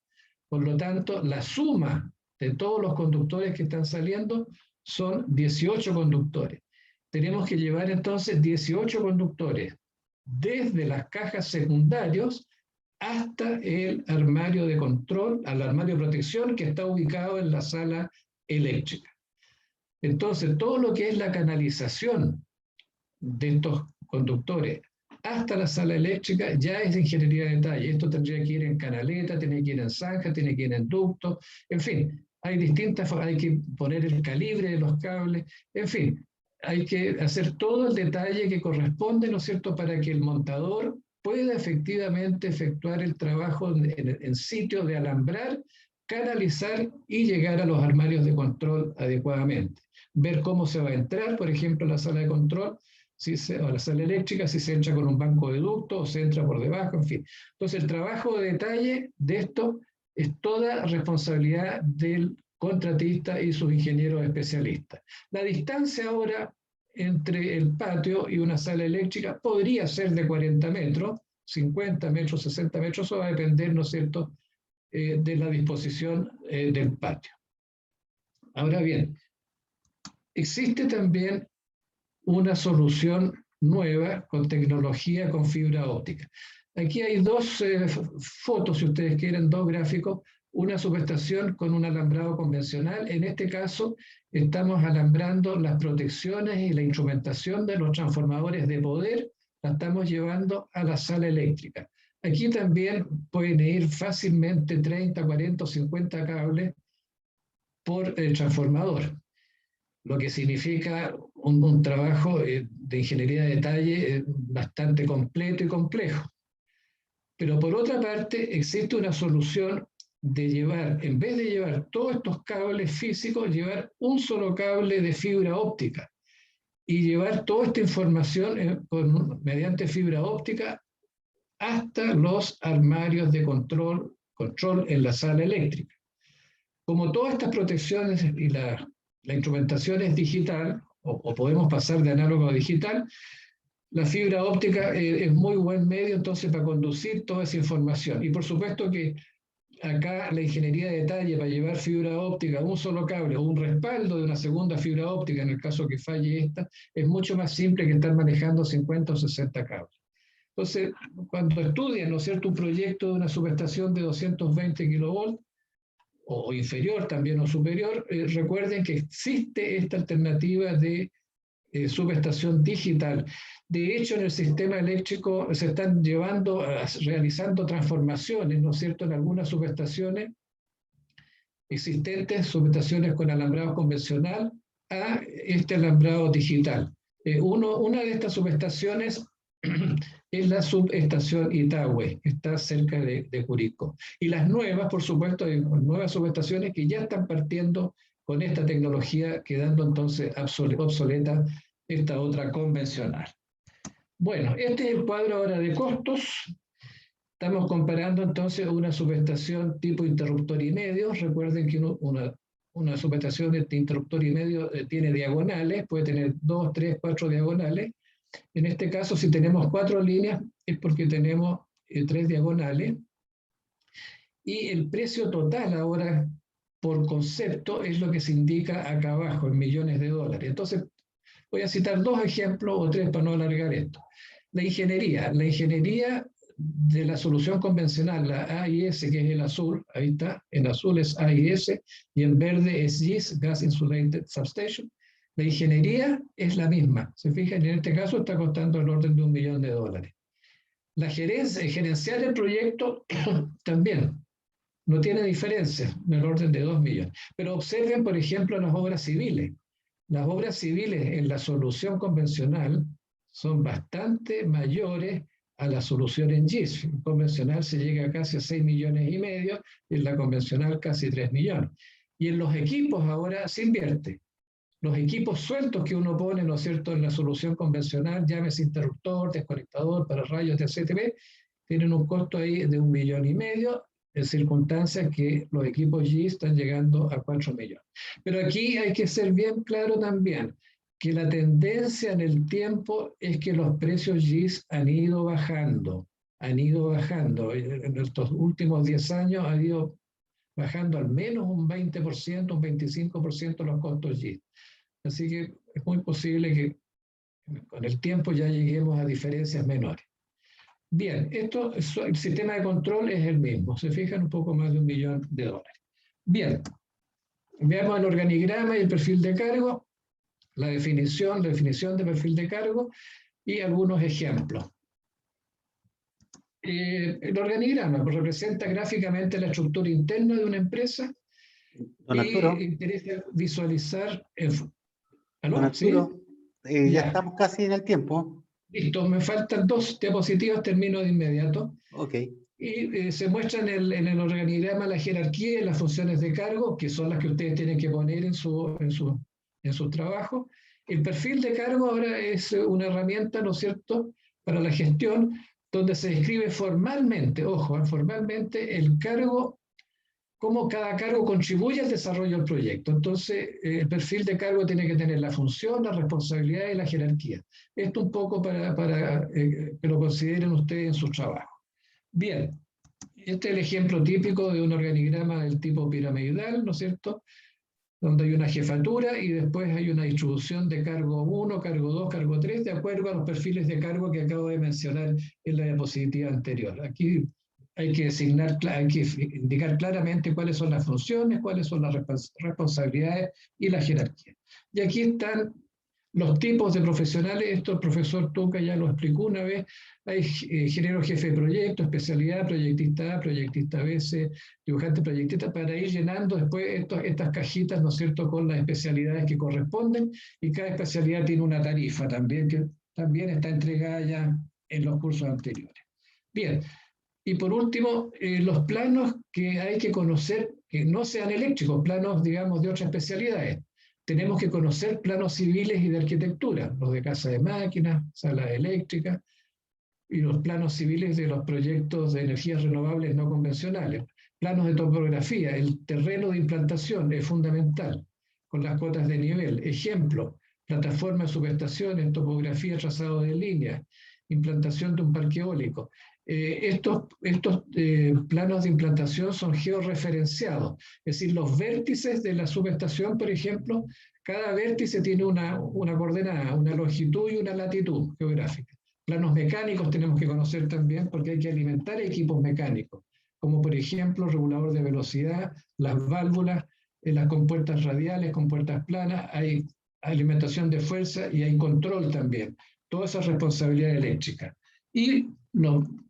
Por lo tanto, la suma de todos los conductores que están saliendo son 18 conductores. Tenemos que llevar entonces 18 conductores desde las cajas secundarios hasta el armario de control, al armario de protección que está ubicado en la sala eléctrica. Entonces, todo lo que es la canalización de estos conductores hasta la sala eléctrica ya es ingeniería de detalle. Esto tendría que ir en canaleta, tiene que ir en zanja, tiene que ir en ducto, en fin, hay distintas formas, hay que poner el calibre de los cables, en fin, hay que hacer todo el detalle que corresponde, ¿no es cierto?, para que el montador pueda efectivamente efectuar el trabajo en sitio de alambrar, canalizar y llegar a los armarios de control adecuadamente. Ver cómo se va a entrar, por ejemplo, a la sala de control, o a la sala eléctrica, si se entra con un banco de ducto o se entra por debajo, en fin. Entonces, el trabajo de detalle de esto es toda responsabilidad del contratista y sus ingenieros especialistas. La distancia ahora entre el patio y una sala eléctrica podría ser de 40 metros, 50 metros, 60 metros, eso va a depender, ¿no es cierto?, de la disposición del patio. Ahora bien, existe también una solución nueva con tecnología con fibra óptica. Aquí hay 2 fotos, si ustedes quieren, 2 gráficos. una subestación con un alambrado convencional. En este caso, estamos alambrando las protecciones y la instrumentación de los transformadores de poder, la estamos llevando a la sala eléctrica. Aquí también pueden ir fácilmente 30, 40 o 50 cables por transformador, lo que significa un trabajo de ingeniería de detalle bastante completo y complejo. Pero por otra parte, existe una solución de llevar, en vez de llevar todos estos cables físicos, llevar un solo cable de fibra óptica y llevar toda esta información mediante fibra óptica hasta los armarios de control en la sala eléctrica. Como todas estas protecciones y la instrumentación es digital, o podemos pasar de análogo a digital, la fibra óptica es muy buen medio entonces para conducir toda esa información. Y por supuesto que acá la ingeniería de detalle para llevar fibra óptica, un solo cable o un respaldo de una segunda fibra óptica, en el caso que falle esta, es mucho más simple que estar manejando 50 o 60 cables. Entonces, cuando estudian, ¿no es cierto?, un proyecto de una subestación de 220 kilovolts, o inferior también o superior, recuerden que existe esta alternativa de subestación digital. De hecho, en el sistema eléctrico se están realizando transformaciones, ¿no es cierto?, en algunas subestaciones existentes, subestaciones con alambrado convencional, a este alambrado digital. Una de estas subestaciones es la subestación Itahue, que está cerca de Curicó. Y las nuevas, por supuesto, hay nuevas subestaciones que ya están partiendo con esta tecnología, quedando entonces obsoleta esta otra convencional. Bueno, este es el cuadro ahora de costos. Estamos comparando entonces una subestación tipo interruptor y medio. Recuerden que una subestación de interruptor y medio tiene diagonales, puede tener 2, 3, 4 diagonales. En este caso, si tenemos 4 líneas, es porque tenemos 3 diagonales. Y el precio total ahora, por concepto, es lo que se indica acá abajo, en millones de dólares. Entonces, voy a citar 2 ejemplos o 3 para no alargar esto. La ingeniería de la solución convencional, la AIS, que es el azul, ahí está, en azul es AIS, y en verde es GIS, Gas Insulated Substation. La ingeniería es la misma. Se fijan, en este caso está costando el orden de $1 millón. La gerenciar el proyecto también no tiene diferencia, en el orden de 2 millones. Pero observen, por ejemplo, las obras civiles. Las obras civiles en la solución convencional son bastante mayores a la solución en GIS. En convencional se llega casi a 6,5 millones y en la convencional casi 3 millones. Y en los equipos ahora se invierte. Los equipos sueltos que uno pone, ¿no es cierto?, en la solución convencional, llámese interruptor, desconectador para rayos de CTV, tienen un costo ahí de 1,5 millones, en circunstancias que los equipos GIS están llegando a 4 millones. Pero aquí hay que ser bien claro también que la tendencia en el tiempo es que los precios GIS han ido bajando. En estos últimos 10 años ha ido bajando al menos un 20%, un 25% los costos GIS. Así que es muy posible que con el tiempo ya lleguemos a diferencias menores. Bien, el sistema de control es el mismo. Se fijan, un poco más de $1 millón. Bien, veamos el organigrama y el perfil de cargo, la definición de perfil de cargo y algunos ejemplos. El organigrama representa gráficamente la estructura interna de una empresa. Don Arturo, y interesa visualizar... Don Arturo, ¿Sí? ya estamos casi en el tiempo. Listo, me faltan 2 diapositivas, termino de inmediato. Ok. Y se muestran en el organigrama la jerarquía y las funciones de cargo, que son las que ustedes tienen que poner en su trabajo. El perfil de cargo ahora es una herramienta, ¿no es cierto?, para la gestión, donde se describe formalmente, ojo, formalmente el cargo, cómo cada cargo contribuye al desarrollo del proyecto. Entonces, el perfil de cargo tiene que tener la función, la responsabilidad y la jerarquía. Esto un poco para que lo consideren ustedes en su trabajo. Bien, este es el ejemplo típico de un organigrama del tipo piramidal, ¿no es cierto?, donde hay una jefatura y después hay una distribución de cargo 1, cargo 2, cargo 3, de acuerdo a los perfiles de cargo que acabo de mencionar en la diapositiva anterior. Aquí hay que designar, hay que indicar claramente cuáles son las funciones, cuáles son las responsabilidades y la jerarquía. Y aquí están los tipos de profesionales. Esto el profesor Tuca ya lo explicó una vez. Hay ingeniero jefe de proyecto, especialidad, proyectista A, proyectista B, C, dibujante, proyectista, para ir llenando después estas cajitas, ¿no es cierto?, con las especialidades que corresponden, y cada especialidad tiene una tarifa también, que también está entregada ya en los cursos anteriores. Bien, y por último, los planos que hay que conocer, que no sean eléctricos, planos, digamos, de otras especialidades. Tenemos que conocer planos civiles y de arquitectura, los de casa de máquinas, salas eléctricas, y los planos civiles de los proyectos de energías renovables no convencionales. Planos de topografía, el terreno de implantación es fundamental, con las cuotas de nivel. Ejemplo, plataforma de subestaciones, topografía, trazado de líneas, implantación de un parque eólico. Estos planos de implantación son georreferenciados, es decir, los vértices de la subestación, por ejemplo, cada vértice tiene una coordenada, una longitud y una latitud geográfica. Planos mecánicos tenemos que conocer también, porque hay que alimentar equipos mecánicos, como por ejemplo regulador de velocidad, las válvulas, las compuertas radiales, compuertas planas, hay alimentación de fuerza y hay control también. Toda esa responsabilidad eléctrica. Y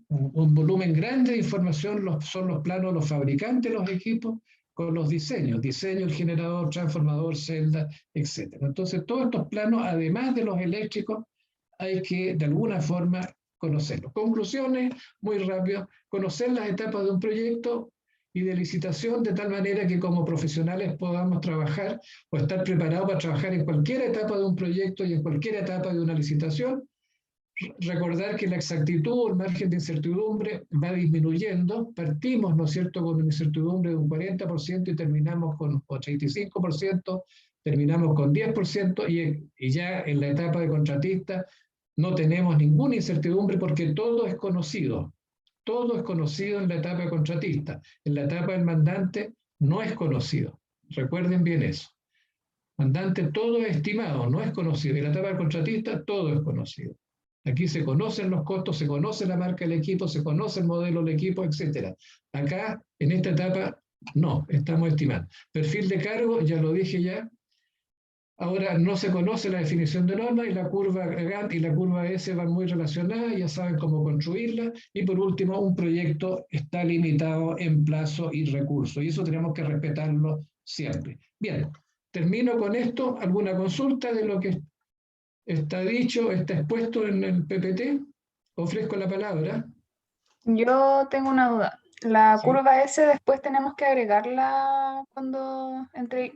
un volumen grande de información son los planos de los fabricantes de los equipos con los diseños, diseño, el generador, transformador, celda, etc. Entonces, todos estos planos, además de los eléctricos, hay que de alguna forma conocerlos. Conclusiones, muy rápido, conocer las etapas de un proyecto y de licitación de tal manera que como profesionales podamos trabajar o estar preparados para trabajar en cualquier etapa de un proyecto y en cualquier etapa de una licitación. Recordar que la exactitud, el margen de incertidumbre va disminuyendo. Partimos, ¿no es cierto?, con una incertidumbre de un 40% y terminamos con 85%, terminamos con 10% y ya en la etapa de contratista no tenemos ninguna incertidumbre porque todo es conocido. Todo es conocido en la etapa de contratista. En la etapa del mandante no es conocido. Recuerden bien eso. Mandante todo es estimado, no es conocido. En la etapa del contratista todo es conocido. Aquí se conocen los costos, se conoce la marca del equipo, se conoce el modelo del equipo, etc. Acá, en esta etapa, no, estamos estimando. Perfil de cargo, ya lo dije ya. Ahora no se conoce la definición de norma y la curva Gantt y la curva S van muy relacionadas, ya saben cómo construirla. Y por último, un proyecto está limitado en plazo y recursos, y eso tenemos que respetarlo siempre. Bien, termino con esto. ¿Alguna consulta de lo que está dicho, está expuesto en el PPT? Ofrezco la palabra. Yo tengo una duda. La Sí. curva S después tenemos que agregarla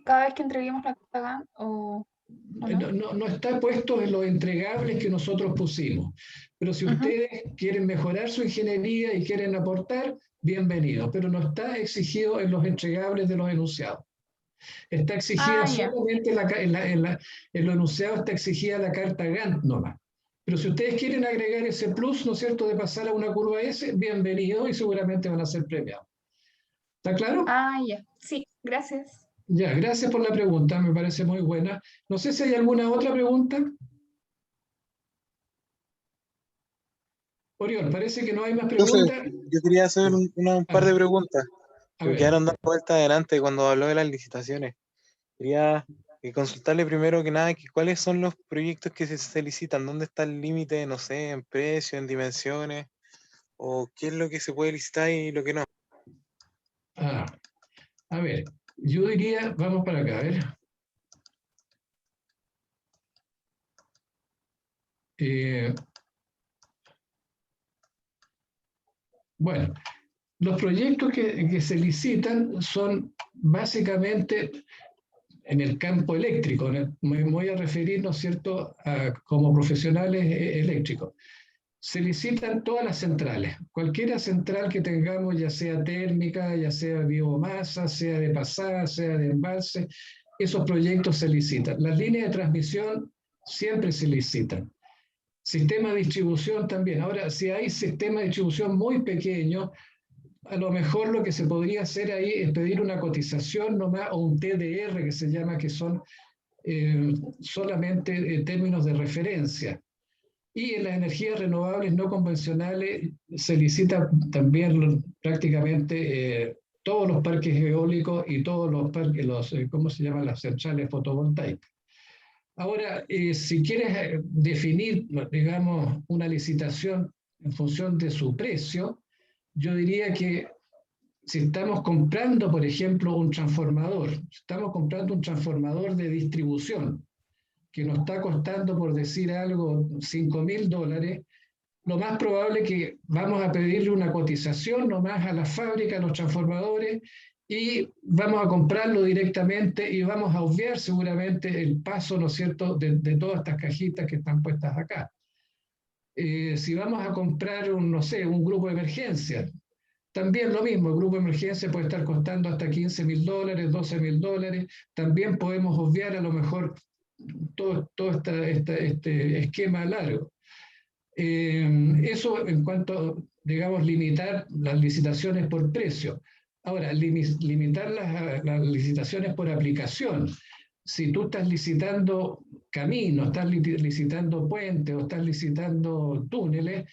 cada vez que entreguemos la carta Gantt ¿o no? No está puesto en los entregables que nosotros pusimos, pero si ustedes quieren mejorar su ingeniería y quieren aportar, bienvenido, pero no está exigido en los entregables de los enunciados. Está exigida Ya. solamente en los enunciados, está exigida la carta Gantt nomás. Pero si ustedes quieren agregar ese plus, ¿no es cierto?, de pasar a una curva S, bienvenido y seguramente van a ser premiados. ¿Está claro? Ya. Sí, gracias. Ya, gracias por la pregunta, me parece muy buena. No sé si hay alguna otra pregunta. Oriol, parece que no hay más Entonces, preguntas. yo quería hacer un par de preguntas A que me ver, quedaron dando vuelta adelante cuando habló de las licitaciones. Quería consultarle primero que nada cuáles son los proyectos que se licitan, dónde está el límite, no sé, en precio, en dimensiones, o qué es lo que se puede licitar y lo que no. a ver, yo diría, vamos para acá, a ver. Bueno, los proyectos que se licitan son básicamente en el campo eléctrico. Me voy a referir, ¿no es cierto?, como profesionales eléctricos. Se licitan todas las centrales. Cualquiera central que tengamos, ya sea térmica, ya sea biomasa, sea de pasada, sea de embalse, esos proyectos se licitan. Las líneas de transmisión siempre se licitan. Sistema de distribución también. Ahora, si hay sistema de distribución muy pequeño, a lo mejor lo que se podría hacer ahí es pedir una cotización nomás o un TDR que se llama, que son solamente términos de referencia. Y en las energías renovables no convencionales se licita también prácticamente todos los parques eólicos y todos los parques, ¿cómo se llaman? Las centrales fotovoltaicas. Ahora, si quieres definir, digamos, una licitación en función de su precio, yo diría que si estamos comprando, por ejemplo, un transformador, si estamos comprando un transformador de distribución que nos está costando, por decir algo, $5.000, lo más probable es que vamos a pedirle una cotización nomás a la fábrica, a los transformadores, y vamos a comprarlo directamente y vamos a obviar seguramente el paso, ¿no es cierto?, de todas estas cajitas que están puestas acá. Si vamos a comprar no sé, un grupo de emergencia, también lo mismo, el grupo de emergencia puede estar costando hasta $15.000, $12.000, también podemos obviar a lo mejor todo este esquema largo. Eso en cuanto, digamos, limitar las licitaciones por precio. Ahora, limitar las licitaciones por aplicación. Si tú estás licitando caminos, estás licitando puentes o estás licitando túneles,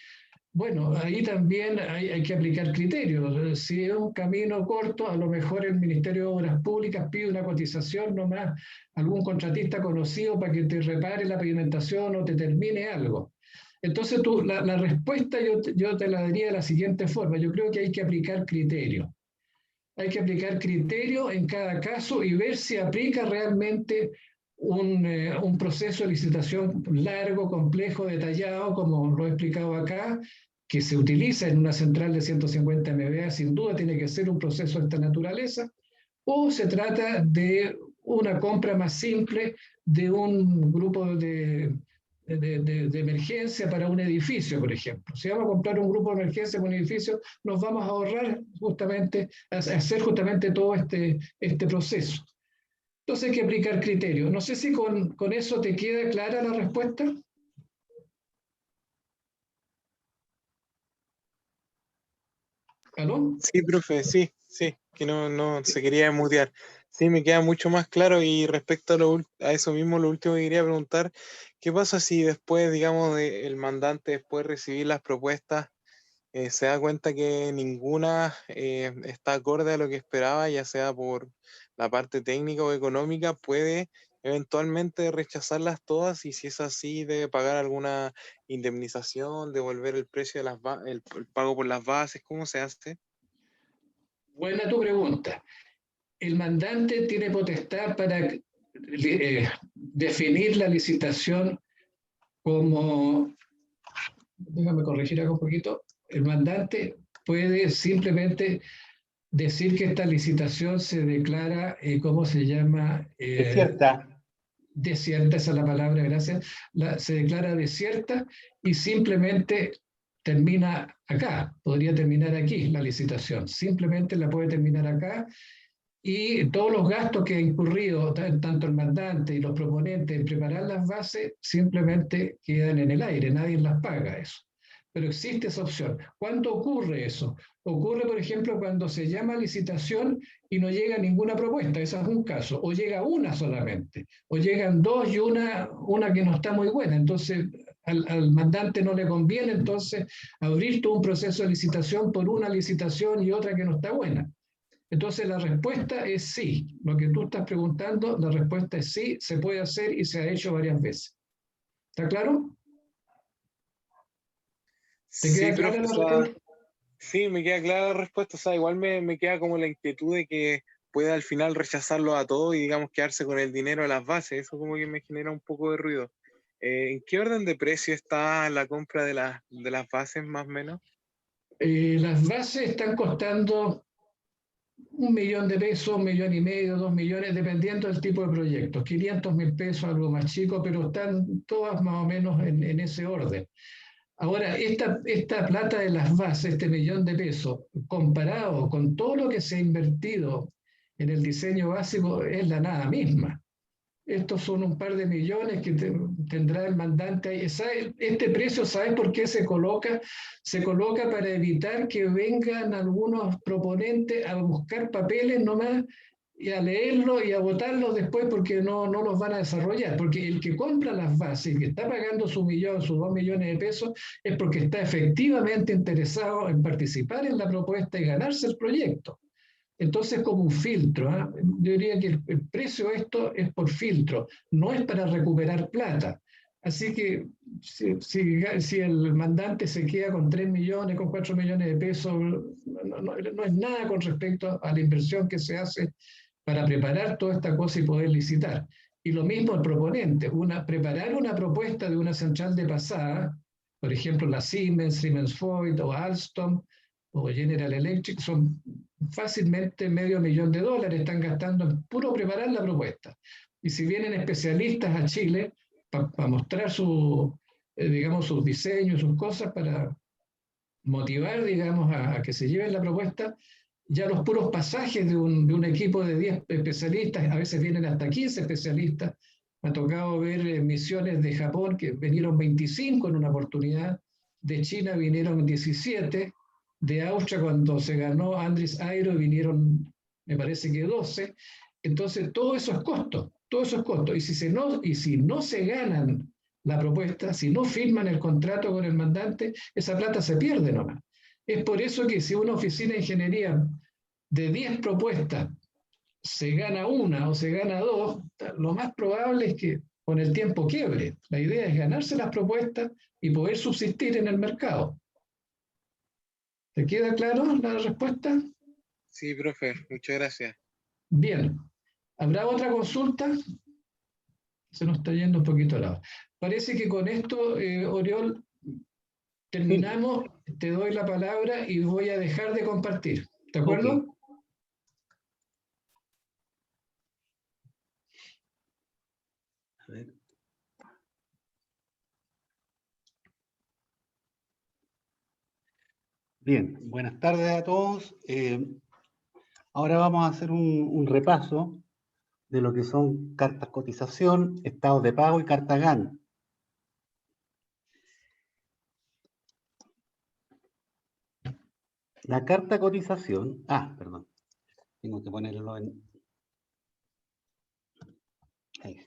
bueno, ahí también hay que aplicar criterios. Si es un camino corto, a lo mejor el Ministerio de Obras Públicas pide una cotización nomás a algún contratista conocido para que te repare la pavimentación o te termine algo. Entonces la respuesta yo te la daría de la siguiente forma. Yo creo que hay que aplicar criterios. Hay que aplicar criterios en cada caso y ver si aplica realmente un proceso de licitación largo, complejo, detallado, como lo he explicado acá, que se utiliza en una central de 150 MVA, sin duda tiene que ser un proceso de esta naturaleza, o se trata de una compra más simple de un grupo de emergencia para un edificio, por ejemplo. Si vamos a comprar un grupo de emergencia para un edificio, nos vamos a ahorrar justamente, hacer justamente todo este proceso. Entonces hay que aplicar criterios. No sé si con eso te queda clara la respuesta. ¿Aló? Sí, profe, sí, que no se quería mutear. Sí, me queda mucho más claro y respecto a eso mismo, lo último que quería preguntar, ¿qué pasa si después, digamos, el mandante después de recibir las propuestas, se da cuenta que ninguna está acorde a lo que esperaba, ya sea por la parte técnica o económica, puede eventualmente rechazarlas todas y si es así, debe pagar alguna indemnización, devolver el precio de el pago por las bases? ¿Cómo se hace? Buena tu pregunta. El mandante tiene potestad para definir la licitación como, déjame corregir algo un poquito, el mandante puede simplemente decir que esta licitación se declara, ¿cómo se llama? Desierta. Desierta, esa es la palabra, gracias. Se declara desierta y simplemente termina acá. Podría terminar aquí la licitación. Simplemente la puede terminar acá y todos los gastos que ha incurrido tanto el mandante y los proponentes en preparar las bases simplemente quedan en el aire, nadie las paga eso. Pero existe esa opción. ¿Cuándo ocurre eso? Ocurre, por ejemplo, cuando se llama a licitación y no llega ninguna propuesta, ese es un caso, o llega una solamente, o llegan dos y una que no está muy buena, entonces al mandante no le conviene entonces abrir todo un proceso de licitación por una licitación y otra que no está buena. Entonces la respuesta es sí. Lo que tú estás preguntando, la respuesta es sí, se puede hacer y se ha hecho varias veces. ¿Está claro? ¿Te queda clara la respuesta? Sí, me queda clara la respuesta. O sea, igual me queda como la inquietud de que pueda al final rechazarlo a todo y digamos quedarse con el dinero de las bases. Eso como que me genera un poco de ruido. ¿En qué orden de precio está la compra de las bases más o menos? Las bases están costando $1.000.000, $1.500.000, 2 millones, dependiendo del tipo de proyecto. 500.000 pesos, algo más chico, pero están todas más o menos en ese orden. Ahora, esta plata de las bases, este $1.000.000, comparado con todo lo que se ha invertido en el diseño básico, es la nada misma. Estos son un par de millones que tendrá el mandante. Este precio, ¿sabes por qué se coloca? Se coloca para evitar que vengan algunos proponentes a buscar papeles nomás y a leerlo y a votarlo después porque no los van a desarrollar. Porque el que compra las bases y que está pagando su millón, sus 2 millones de pesos, es porque está efectivamente interesado en participar en la propuesta y ganarse el proyecto. Entonces, como un filtro, ¿eh? Yo diría que el precio de esto es por filtro, no es para recuperar plata. Así que si el mandante se queda con 3 millones, con 4 millones de pesos, no es nada con respecto a la inversión que se hace para preparar toda esta cosa y poder licitar. Y lo mismo el proponente, preparar una propuesta de una central de pasada, por ejemplo la Siemens, Siemens Voith o Alstom o General Electric, son fácilmente $500,000 están gastando en puro preparar la propuesta. Y si vienen especialistas a Chile para mostrar digamos, sus diseños, sus cosas, para motivar, digamos, a que se lleven la propuesta, ya los puros pasajes de un equipo de 10 especialistas, a veces vienen hasta 15 especialistas. Me ha tocado ver misiones de Japón que vinieron 25 en una oportunidad, de China vinieron 17, de Austria cuando se ganó Andris Airo vinieron, me parece que 12. Entonces, todo eso es costo, todo eso es costo. Y si no se ganan la propuesta, si no firman el contrato con el mandante, esa plata se pierde nomás. Es por eso que si una oficina de ingeniería de 10 propuestas se gana una o se gana dos, lo más probable es que con el tiempo quiebre. La idea es ganarse las propuestas y poder subsistir en el mercado. ¿Te queda claro la respuesta? Sí, profe, muchas gracias. Bien. ¿Habrá otra consulta? Se nos está yendo un poquito al lado. Parece que con esto, Oriol, terminamos. Te doy la palabra y voy a dejar de compartir. ¿De acuerdo? Ok. A ver. Bien, buenas tardes a todos. Ahora vamos a hacer un repaso de lo que son cartas cotización, estados de pago y carta GAN. La carta cotización, perdón, tengo que ponerlo en... Ahí.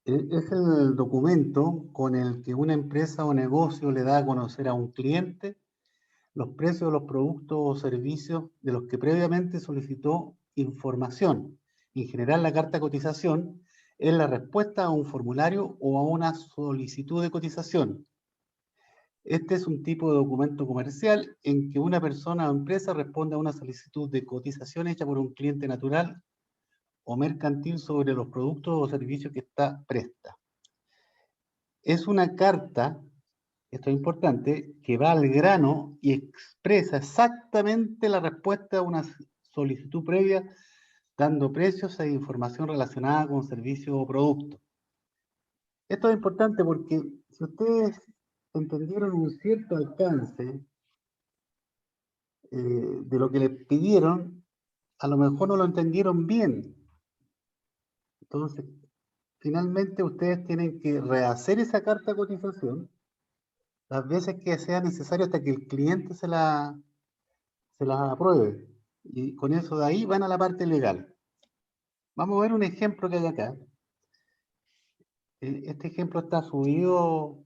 Es el documento con el que una empresa o negocio le da a conocer a un cliente los precios de los productos o servicios de los que previamente solicitó información. En general, la carta de cotización es la respuesta a un formulario o a una solicitud de cotización. Este es un tipo de documento comercial en que una persona o empresa responde a una solicitud de cotización hecha por un cliente natural o mercantil sobre los productos o servicios que ésta presta. Es una carta, esto es importante, que va al grano y expresa exactamente la respuesta a una solicitud previa, dando precios e información relacionada con servicio o producto. Esto es importante porque si ustedes entendieron un cierto alcance de lo que les pidieron, a lo mejor no lo entendieron bien. Entonces, finalmente ustedes tienen que rehacer esa carta de cotización las veces que sea necesario hasta que el cliente se la apruebe. Y con eso de ahí van a la parte legal. Vamos a ver un ejemplo que hay acá. Este ejemplo está subido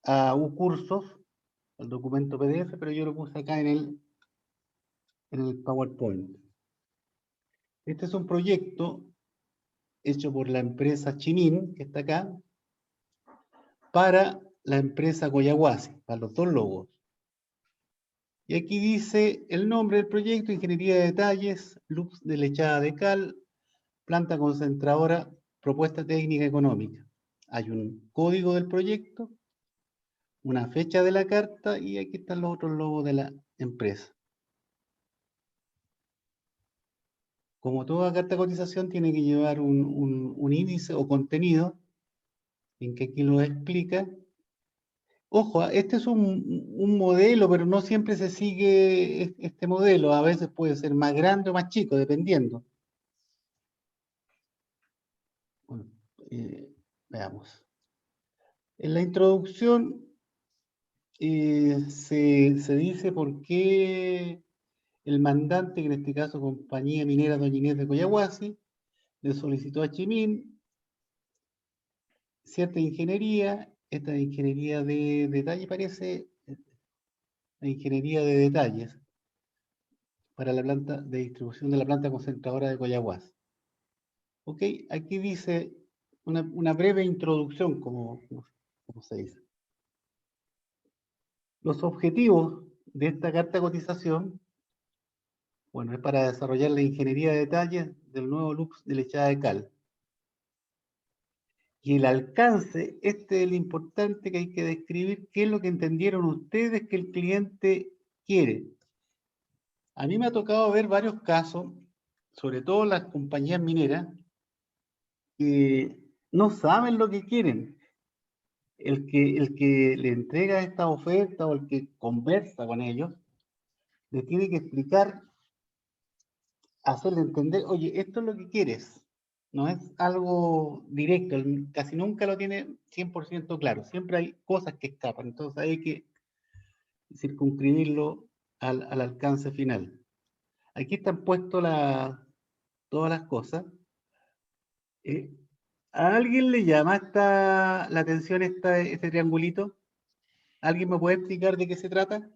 a uCursos, el documento PDF, pero yo lo puse acá en el PowerPoint. Este es un proyecto hecho por la empresa Chimin, que está acá, para la empresa Coyahuasi, para los dos logos. Y aquí dice el nombre del proyecto: Ingeniería de Detalles, luz de lechada de cal, planta concentradora, propuesta técnica económica. Hay un código del proyecto, una fecha de la carta y aquí están los otros logos de la empresa. Como toda carta de cotización tiene que llevar un índice o contenido, en que aquí lo explica. Ojo, este es un modelo, pero no siempre se sigue este modelo. A veces puede ser más grande o más chico, dependiendo. Bueno, veamos. En la introducción se dice por qué el mandante, que en este caso Compañía Minera Doña Inés de Coyahuasi, le solicitó a Chimín cierta ingeniería, esta ingeniería de detalle parece, la ingeniería de detalles para la planta de distribución de la planta concentradora de Coyahuasi. Ok, aquí dice una breve introducción, como se dice. Los objetivos de esta carta de cotización, bueno, es para desarrollar la ingeniería de detalles del nuevo Lux de lechada de cal. Y el alcance, este es lo importante que hay que describir, qué es lo que entendieron ustedes que el cliente quiere. A mí me ha tocado ver varios casos, sobre todo las compañías mineras, que no saben lo que quieren. El que le entrega esta oferta o el que conversa con ellos, le tiene que explicar, hacerle entender, oye, esto es lo que quieres. No es algo directo, casi nunca lo tiene 100% claro. Siempre hay cosas que escapan, entonces hay que circunscribirlo al alcance final. Aquí están puestas todas las cosas. ¿A alguien le llama la atención este triangulito? ¿Alguien me puede explicar de qué se trata?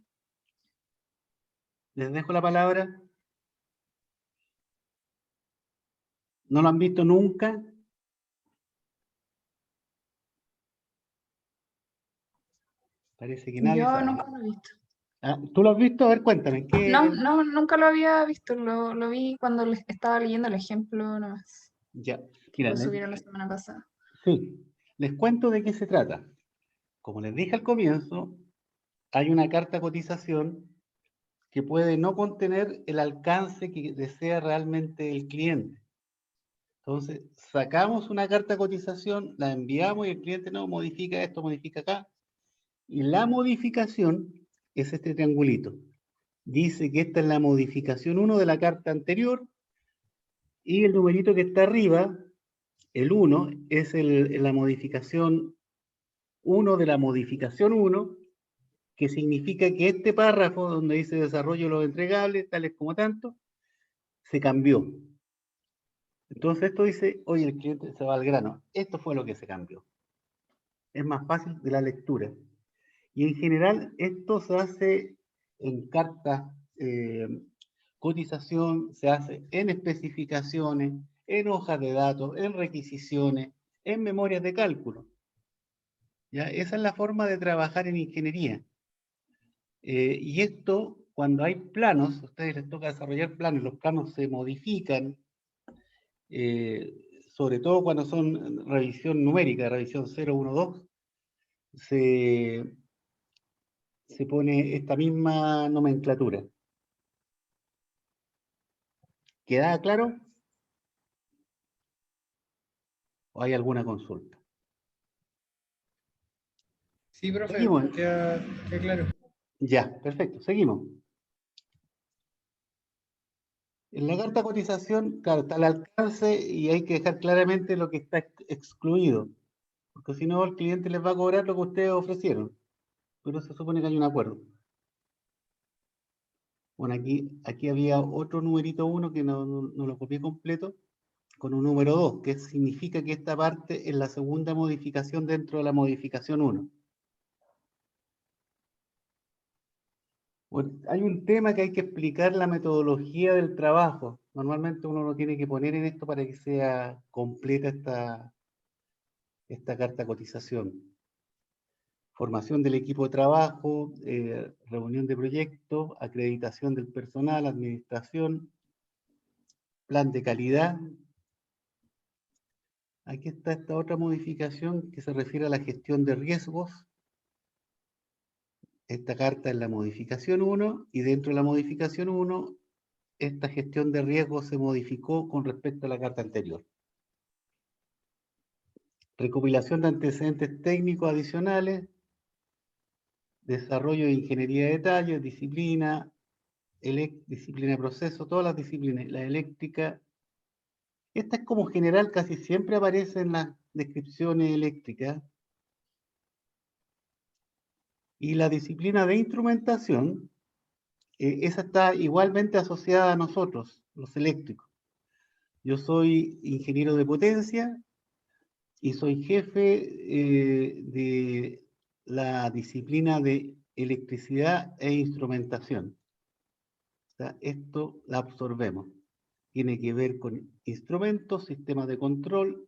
Les dejo la palabra. ¿No lo han visto nunca? Parece que nadie Yo sabe. nunca lo he visto. Ah, ¿tú lo has visto? A ver, cuéntame. No, nunca lo había visto. Lo vi cuando les estaba leyendo el ejemplo nomás. Ya, Que mira, lo subieron la semana pasada. sí, les cuento de qué se trata. Como les dije al comienzo, hay una carta de cotización que puede no contener el alcance que desea realmente el cliente. Entonces, sacamos una carta de cotización, la enviamos y el cliente no modifica esto, modifica acá. Y la modificación es este triangulito. Dice que esta es la modificación 1 de la carta anterior y el numerito que está arriba, el 1, es la modificación 1 de la modificación 1, que significa que este párrafo donde dice desarrollo de los entregables, tales como tanto, se cambió. Entonces esto dice, oye, el cliente se va al grano. Esto fue lo que se cambió. Es más fácil de la lectura. Y en general esto se hace en cartas, cotización, se hace en especificaciones, en hojas de datos, en requisiciones, en memorias de cálculo. ¿Ya? Esa es la forma de trabajar en ingeniería. Y esto, cuando hay planos, a ustedes les toca desarrollar planos, los planos se modifican, sobre todo cuando son revisión numérica, revisión 0, 1, 2, se pone esta misma nomenclatura. ¿Queda claro? ¿O hay alguna consulta? Sí, profe, Seguimos. queda claro. Ya, perfecto, seguimos. En la carta de cotización, claro, está el alcance y hay que dejar claramente lo que está excluido, porque si no el cliente les va a cobrar lo que ustedes ofrecieron, pero se supone que hay un acuerdo. Bueno, aquí había otro numerito 1 que no lo copié completo, con un número 2, que significa que esta parte es la segunda modificación dentro de la modificación 1. Bueno, hay un tema que hay que explicar, la metodología del trabajo. Normalmente uno lo tiene que poner en esto para que sea completa esta carta de cotización. Formación del equipo de trabajo, reunión de proyectos, acreditación del personal, administración, plan de calidad. Aquí está esta otra modificación que se refiere a la gestión de riesgos. Esta carta es la modificación 1 y dentro de la modificación 1 esta gestión de riesgos se modificó con respecto a la carta anterior. Recopilación de antecedentes técnicos adicionales, desarrollo de ingeniería de detalles, disciplina de proceso, todas las disciplinas, la eléctrica. Esta es como general, casi siempre aparece en las descripciones eléctricas. Y la disciplina de instrumentación esa está igualmente asociada a nosotros, los eléctricos. Yo soy ingeniero de potencia y soy jefe de la disciplina de electricidad e instrumentación. O sea, esto la absorbemos. Tiene que ver con instrumentos, sistemas de control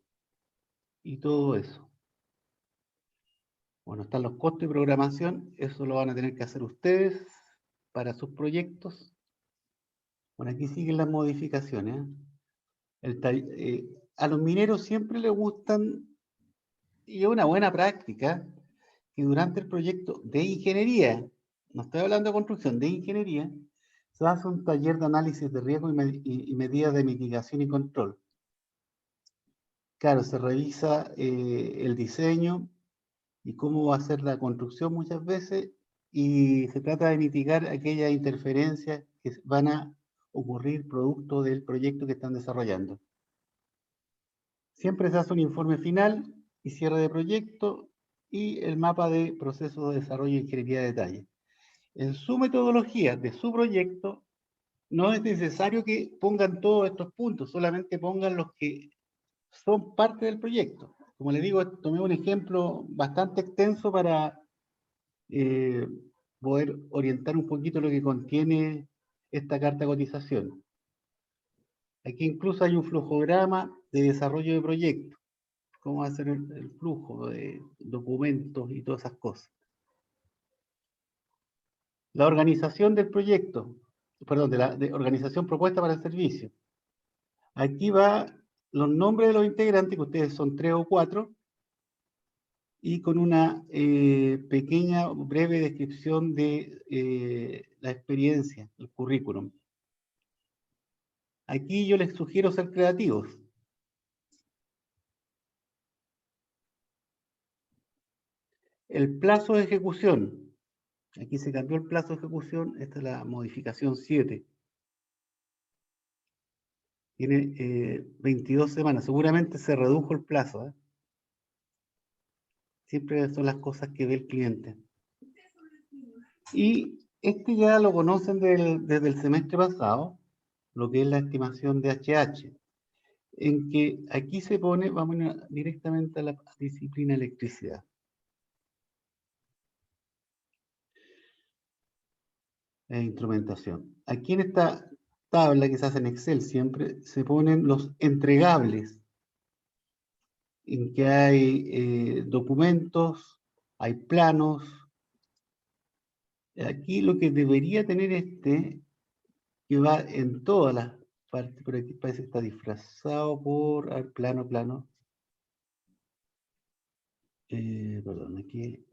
y todo eso. Bueno, están los costos de programación, eso lo van a tener que hacer ustedes para sus proyectos. Bueno, aquí siguen las modificaciones. A los mineros siempre les gustan, y es una buena práctica, que durante el proyecto de ingeniería, no estoy hablando de construcción, de ingeniería, se hace un taller de análisis de riesgo y medidas de mitigación y control. Claro, se revisa el diseño y cómo va a ser la construcción muchas veces, y se trata de mitigar aquellas interferencias que van a ocurrir producto del proyecto que están desarrollando. Siempre se hace un informe final y cierre de proyecto y el mapa de proceso de desarrollo y ingeniería de detalle. En su metodología de su proyecto, no es necesario que pongan todos estos puntos, solamente pongan los que son parte del proyecto. Como les digo, tomé un ejemplo bastante extenso para poder orientar un poquito lo que contiene esta carta de cotización. Aquí incluso hay un flujograma de desarrollo de proyecto, cómo va a ser el flujo de documentos y todas esas cosas. La organización del proyecto, perdón, de organización propuesta para el servicio. Aquí va los nombres de los integrantes, que ustedes son 3 o 4, y con una pequeña, breve descripción de la experiencia, el currículum. Aquí yo les sugiero ser creativos. El plazo de ejecución. Aquí se cambió el plazo de ejecución, esta es la modificación 7. Tiene 22 semanas, seguramente se redujo el plazo, ¿eh? Siempre son las cosas que ve el cliente. Y este ya lo conocen desde el semestre pasado, lo que es la estimación de HH, en que aquí se pone, vamos directamente a la disciplina electricidad. E instrumentación. Aquí en esta tabla que se hace en Excel siempre, se ponen los entregables, en que hay documentos, hay planos. Aquí lo que debería tener que va en todas las partes, por aquí parece que está disfrazado por, a ver, plano. Perdón, aquí,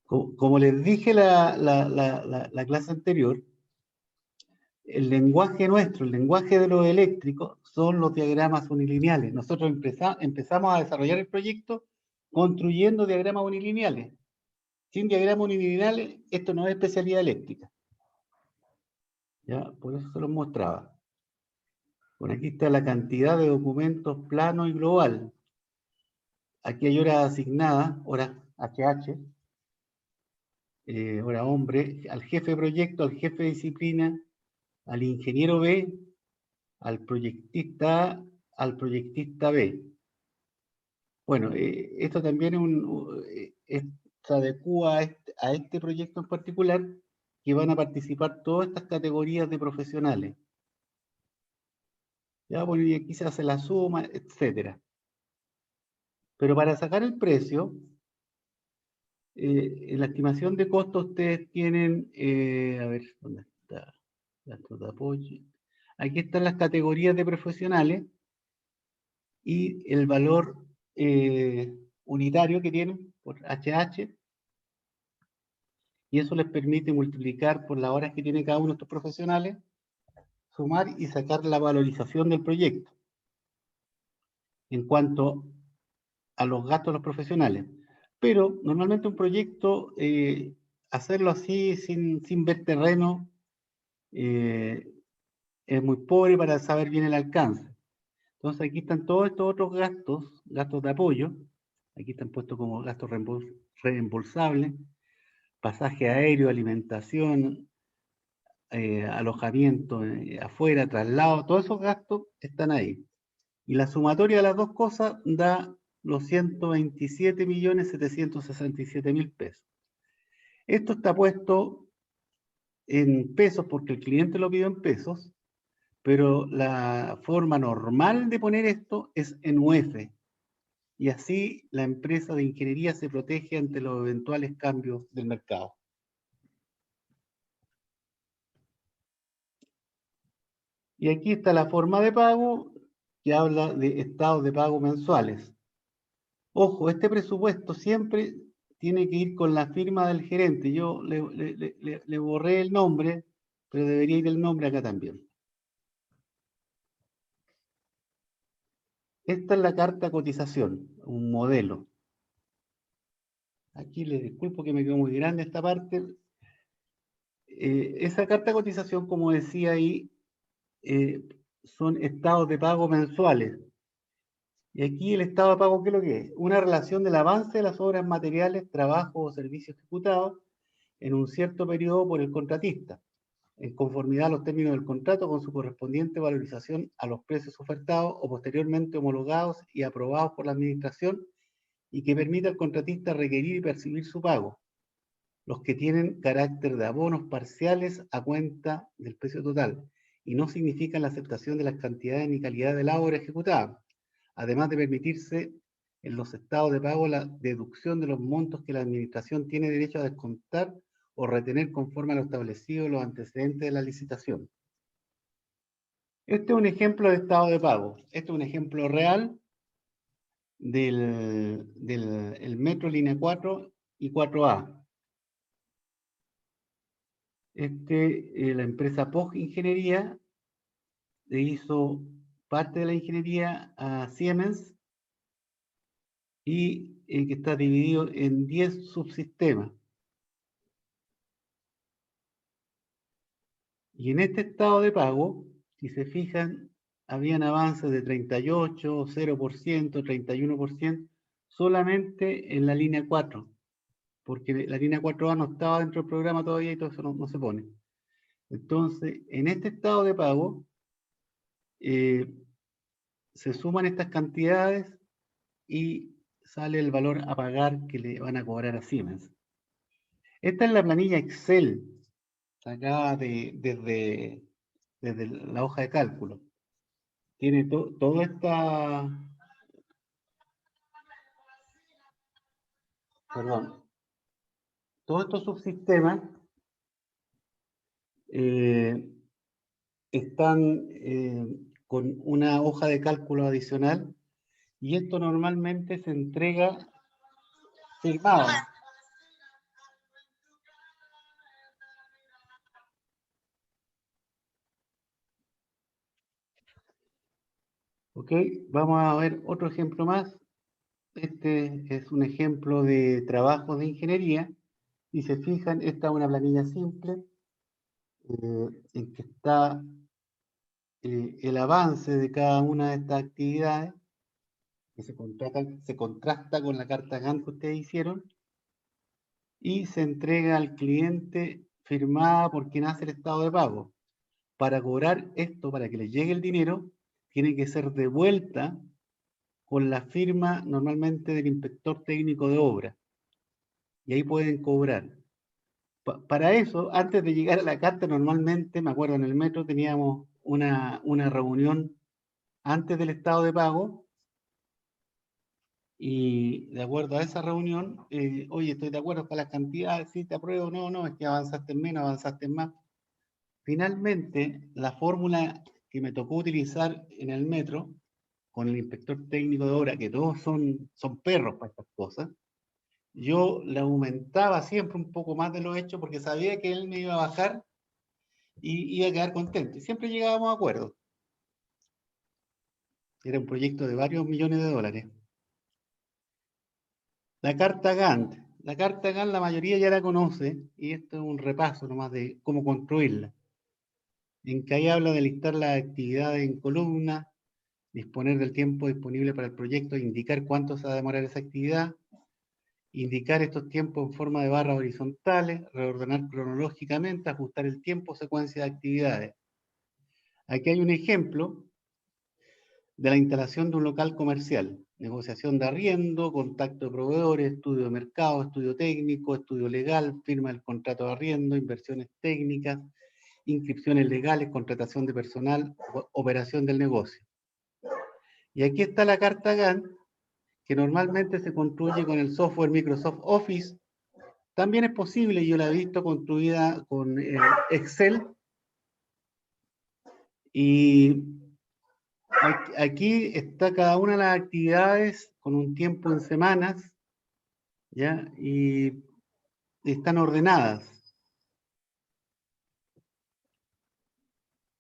Como les dije la clase anterior, el lenguaje nuestro, el lenguaje de los eléctricos, son los diagramas unilineales. Nosotros empezamos a desarrollar el proyecto construyendo diagramas unilineales. Sin diagramas unilineales, esto no es especialidad eléctrica. ¿Ya? Por eso se los mostraba. Bueno, aquí está la cantidad de documentos plano y global. Aquí hay horas asignadas, horas HH, hora hombre, al jefe de proyecto, al jefe de disciplina, al ingeniero B, al proyectista A, al proyectista B. Bueno, esto también se adecua a este proyecto en particular, que van a participar todas estas categorías de profesionales. Ya, bueno, y aquí se hace la suma, etcétera. Pero para sacar el precio, en la estimación de costos ustedes tienen, a ver, ¿dónde está? Gastos de apoyo. Aquí están las categorías de profesionales y el valor unitario que tienen por HH, y eso les permite multiplicar por las horas que tiene cada uno de estos profesionales, sumar y sacar la valorización del proyecto en cuanto a los gastos de los profesionales. Pero normalmente un proyecto, hacerlo así sin ver terreno, es muy pobre para saber bien el alcance. Entonces aquí están todos estos otros gastos de apoyo, aquí están puestos como gastos reembolsables, pasaje aéreo, alimentación, alojamiento afuera, traslado, todos esos gastos están ahí. Y la sumatoria de las dos cosas da los 127.767.000 pesos. Esto está puesto en pesos porque el cliente lo pidió en pesos, pero la forma normal de poner esto es en UF. Y así la empresa de ingeniería se protege ante los eventuales cambios del mercado. Y aquí está la forma de pago que habla de estados de pago mensuales. Ojo, este presupuesto siempre tiene que ir con la firma del gerente. Yo le borré el nombre, pero debería ir el nombre acá también. Esta es la carta de cotización, un modelo. Aquí les disculpo que me quedó muy grande esta parte. Esa carta de cotización, como decía ahí, son estados de pago mensuales. Y aquí el estado de pago, ¿qué es lo que es? Una relación del avance de las obras materiales, trabajos o servicios ejecutados en un cierto periodo por el contratista, en conformidad a los términos del contrato con su correspondiente valorización a los precios ofertados o posteriormente homologados y aprobados por la administración y que permita al contratista requerir y percibir su pago, los que tienen carácter de abonos parciales a cuenta del precio total y no significan la aceptación de las cantidades ni calidad de la obra ejecutada, además de permitirse en los estados de pago la deducción de los montos que la administración tiene derecho a descontar o retener conforme a lo establecido en los antecedentes de la licitación. Este es un ejemplo de estado de pago. Este es un ejemplo real del metro línea 4 y 4A. La empresa POG Ingeniería le hizo parte de la ingeniería a Siemens y que está dividido en 10 subsistemas. Y en este estado de pago, si se fijan, habían avances de 38, 0%, 31%, solamente en la línea 4, porque la línea 4A no estaba dentro del programa todavía y todo eso no se pone. Entonces, en este estado de pago, se suman estas cantidades y sale el valor a pagar que le van a cobrar a Siemens. Esta es la planilla Excel, sacada desde la hoja de cálculo. Tiene todo todos estos subsistemas están con una hoja de cálculo adicional y esto normalmente se entrega firmado. Ok, vamos a ver otro ejemplo más. Este es un ejemplo de trabajo de ingeniería. Y se fijan, esta es una planilla simple en que está el avance de cada una de estas actividades que se contrasta con la carta Gantt que ustedes hicieron y se entrega al cliente firmada por quien hace el estado de pago. Para cobrar esto, para que le llegue el dinero, tiene que ser devuelta con la firma normalmente del inspector técnico de obra. Y ahí pueden cobrar. Para eso, antes de llegar a la carta, normalmente, me acuerdo en el metro, teníamos una reunión antes del estado de pago y de acuerdo a esa reunión, oye, estoy de acuerdo con las cantidades, sí, te apruebo, no, es que avanzaste menos, avanzaste más. Finalmente, la fórmula que me tocó utilizar en el metro, con el inspector técnico de obra, que todos son perros para estas cosas, yo le aumentaba siempre un poco más de lo hecho porque sabía que él me iba a bajar y iba a quedar contento. Y siempre llegábamos a acuerdos. Era un proyecto de varios millones de dólares. La carta Gantt. La carta Gantt la mayoría ya la conoce y esto es un repaso nomás de cómo construirla. En que ahí habla de listar las actividades en columnas, disponer del tiempo disponible para el proyecto, indicar cuánto se va a demorar esa actividad, indicar estos tiempos en forma de barras horizontales, reordenar cronológicamente, ajustar el tiempo, secuencia de actividades. Aquí hay un ejemplo de la instalación de un local comercial, negociación de arriendo, contacto de proveedores, estudio de mercado, estudio técnico, estudio legal, firma del contrato de arriendo, inversiones técnicas, inscripciones legales, contratación de personal, operación del negocio. Y aquí está la carta Gantt, que normalmente se construye con el software Microsoft Office. También es posible, yo la he visto construida con Excel. Y aquí está cada una de las actividades con un tiempo en semanas, ¿ya? Y están ordenadas.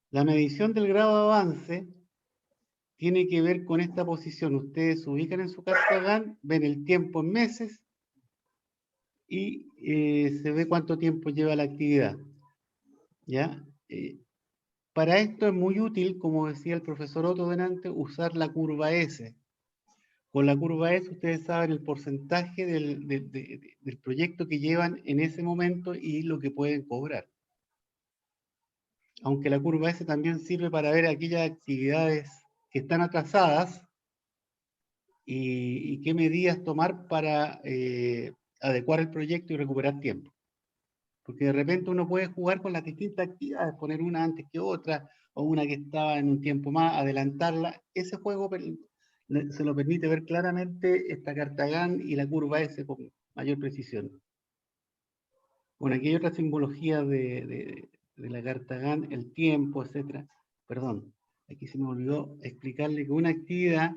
La medición del grado de avance tiene que ver con esta posición. Ustedes se ubican en su carta Gantt, ven el tiempo en meses y se ve cuánto tiempo lleva la actividad, ¿ya? Para esto es muy útil, como decía el profesor Otto delante, usar la curva S. Con la curva S ustedes saben el porcentaje del proyecto que llevan en ese momento y lo que pueden cobrar. Aunque la curva S también sirve para ver aquellas actividades que están atrasadas y qué medidas tomar para adecuar el proyecto y recuperar tiempo. Porque de repente uno puede jugar con las distintas actividades, poner una antes que otra, o una que estaba en un tiempo más, adelantarla. Ese juego se lo permite ver claramente esta carta Gantt y la curva S con mayor precisión. Bueno, aquí hay otra simbología de la carta Gantt, el tiempo, etc. Perdón, aquí se me olvidó explicarle que una actividad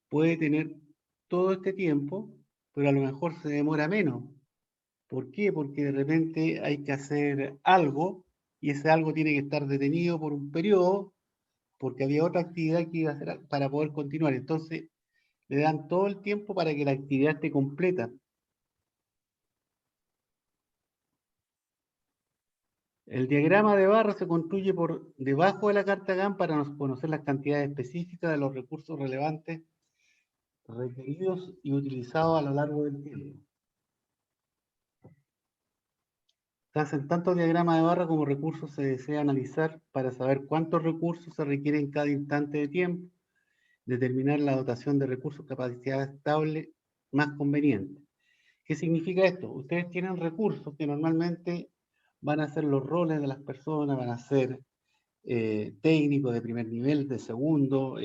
puede tener todo este tiempo, pero a lo mejor se demora menos. ¿Por qué? Porque de repente hay que hacer algo y ese algo tiene que estar detenido por un periodo porque había otra actividad que iba a hacer para poder continuar. Entonces, le dan todo el tiempo para que la actividad esté completa. El diagrama de barra se construye por debajo de la carta Gantt para conocer las cantidades específicas de los recursos relevantes requeridos y utilizados a lo largo del tiempo. Se hacen tanto diagrama de barra como recursos se desea analizar para saber cuántos recursos se requieren en cada instante de tiempo, determinar la dotación de recursos capacidad estable más conveniente. ¿Qué significa esto? Ustedes tienen recursos que normalmente van a ser los roles de las personas, van a ser técnicos de primer nivel, de segundo,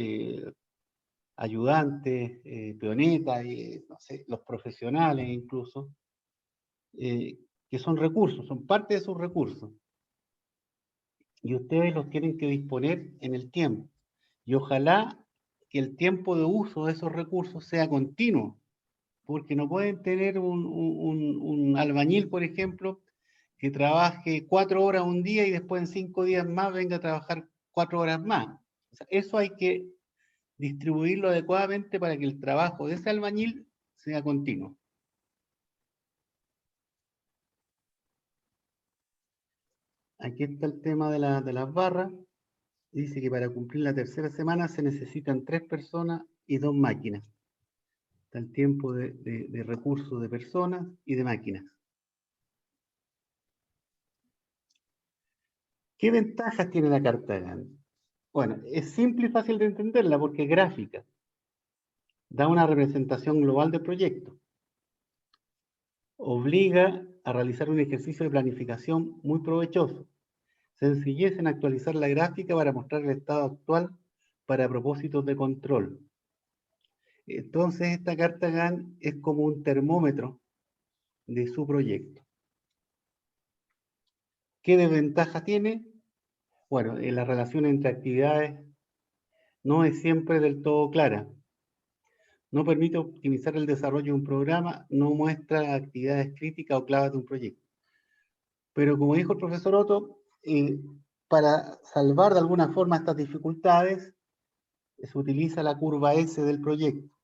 ayudantes, peonetas, no sé, los profesionales incluso, que son recursos, son parte de sus recursos. Y ustedes los tienen que disponer en el tiempo. Y ojalá que el tiempo de uso de esos recursos sea continuo, porque no pueden tener un albañil, por ejemplo, que trabaje 4 horas un día y después en 5 días más venga a trabajar 4 horas más. O sea, eso hay que distribuirlo adecuadamente para que el trabajo de ese albañil sea continuo. Aquí está el tema de las barras. Dice que para cumplir la tercera semana se necesitan 3 personas y 2 máquinas. Está el tiempo de recursos de personas y de máquinas. ¿Qué ventajas tiene la carta Gantt? Bueno, es simple y fácil de entenderla porque es gráfica. Da una representación global del proyecto. Obliga a realizar un ejercicio de planificación muy provechoso. Sencillez en actualizar la gráfica para mostrar el estado actual para propósitos de control. Entonces, esta carta Gantt es como un termómetro de su proyecto. ¿Qué desventaja tiene? Bueno, la relación entre actividades no es siempre del todo clara. No permite optimizar el desarrollo de un programa, no muestra actividades críticas o claves de un proyecto. Pero como dijo el profesor Otto, para salvar de alguna forma estas dificultades, se utiliza la curva S del proyecto.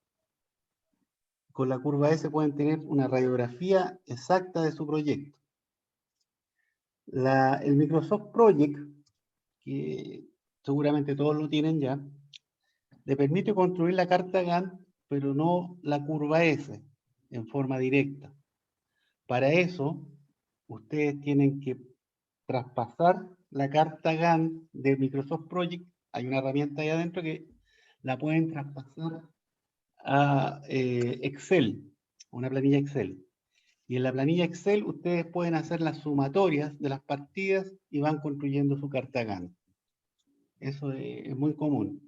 Con la curva S pueden tener una radiografía exacta de su proyecto. El Microsoft Project, que seguramente todos lo tienen ya, le permite construir la carta Gantt, pero no la curva S. en forma directa. Para eso, ustedes tienen que traspasar la carta GAN de Microsoft Project. Hay una herramienta ahí adentro que la pueden traspasar a Excel, una planilla Excel. Y en la planilla Excel ustedes pueden hacer las sumatorias de las partidas y van construyendo su carta GAN. Eso es muy común.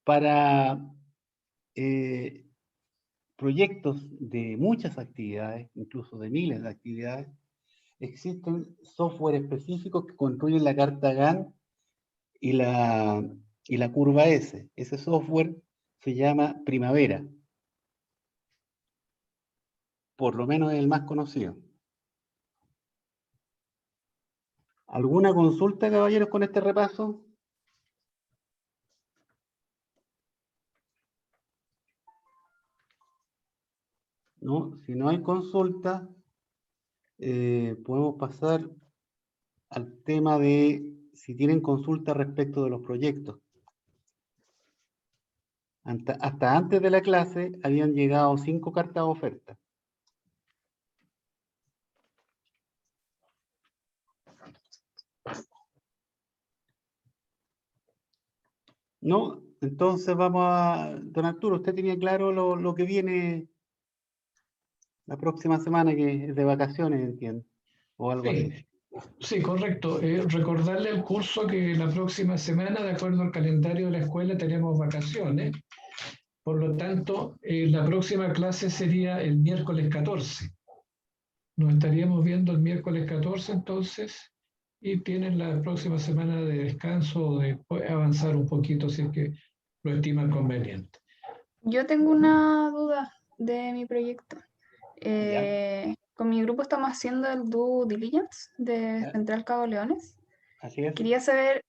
Para proyectos de muchas actividades, incluso de miles de actividades, existen software específicos que construyen la carta GAN y la curva S. Ese software se llama Primavera. Por lo menos es el más conocido. ¿Alguna consulta, caballeros, con este repaso? ¿No? Si no hay consulta, podemos pasar al tema de si tienen consulta respecto de los proyectos. Hasta antes de la clase habían llegado 5 cartas de oferta. ¿No? Entonces vamos a... Don Arturo, ¿usted tenía claro lo que viene la próxima semana, que es de vacaciones, entiendo? O algo así. Sí, sí, correcto. Recordarle al curso que la próxima semana, de acuerdo al calendario de la escuela, tenemos vacaciones. Por lo tanto, la próxima clase sería el miércoles 14. Nos estaríamos viendo el miércoles 14 entonces, y tienen la próxima semana de descanso o de avanzar un poquito si es que lo estiman conveniente. Yo tengo una duda de mi proyecto. Ya. Con mi grupo estamos haciendo el due diligence de Ya. Central Cabo Leones. Así es. Quería saber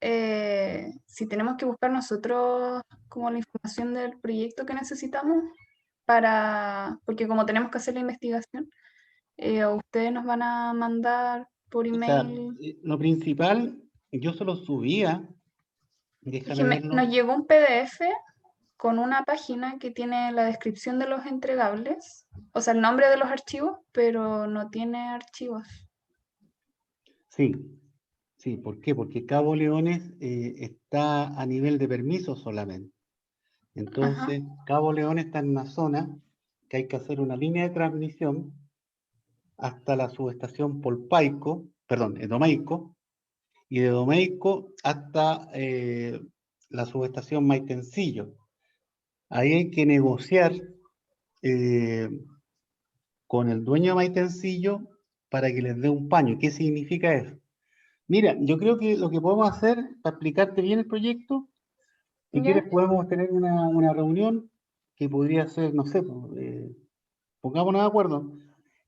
si tenemos que buscar nosotros como la información del proyecto que necesitamos porque como tenemos que hacer la investigación, o ustedes nos van a mandar por O sea, email. lo principal, yo se lo subía, Es déjame que verlo. nos llegó un PDF con una página que tiene la descripción de los entregables, o sea, el nombre de los archivos, pero no tiene archivos. Sí, sí, ¿por qué? Porque Cabo Leones está a nivel de permiso solamente. Ajá. Entonces, Cabo León está en una zona que hay que hacer una línea de transmisión hasta la subestación Polpaico, perdón, Domeico, y de Domeico hasta la subestación Maitencillo. Ahí hay que negociar eh, con el dueño de Maitencillo para que les dé un paño. ¿Qué significa eso? Mira, yo creo que lo que podemos hacer, para explicarte bien el proyecto, si ¿Ya? quieres podemos tener una reunión que podría ser, no sé, pongámonos de acuerdo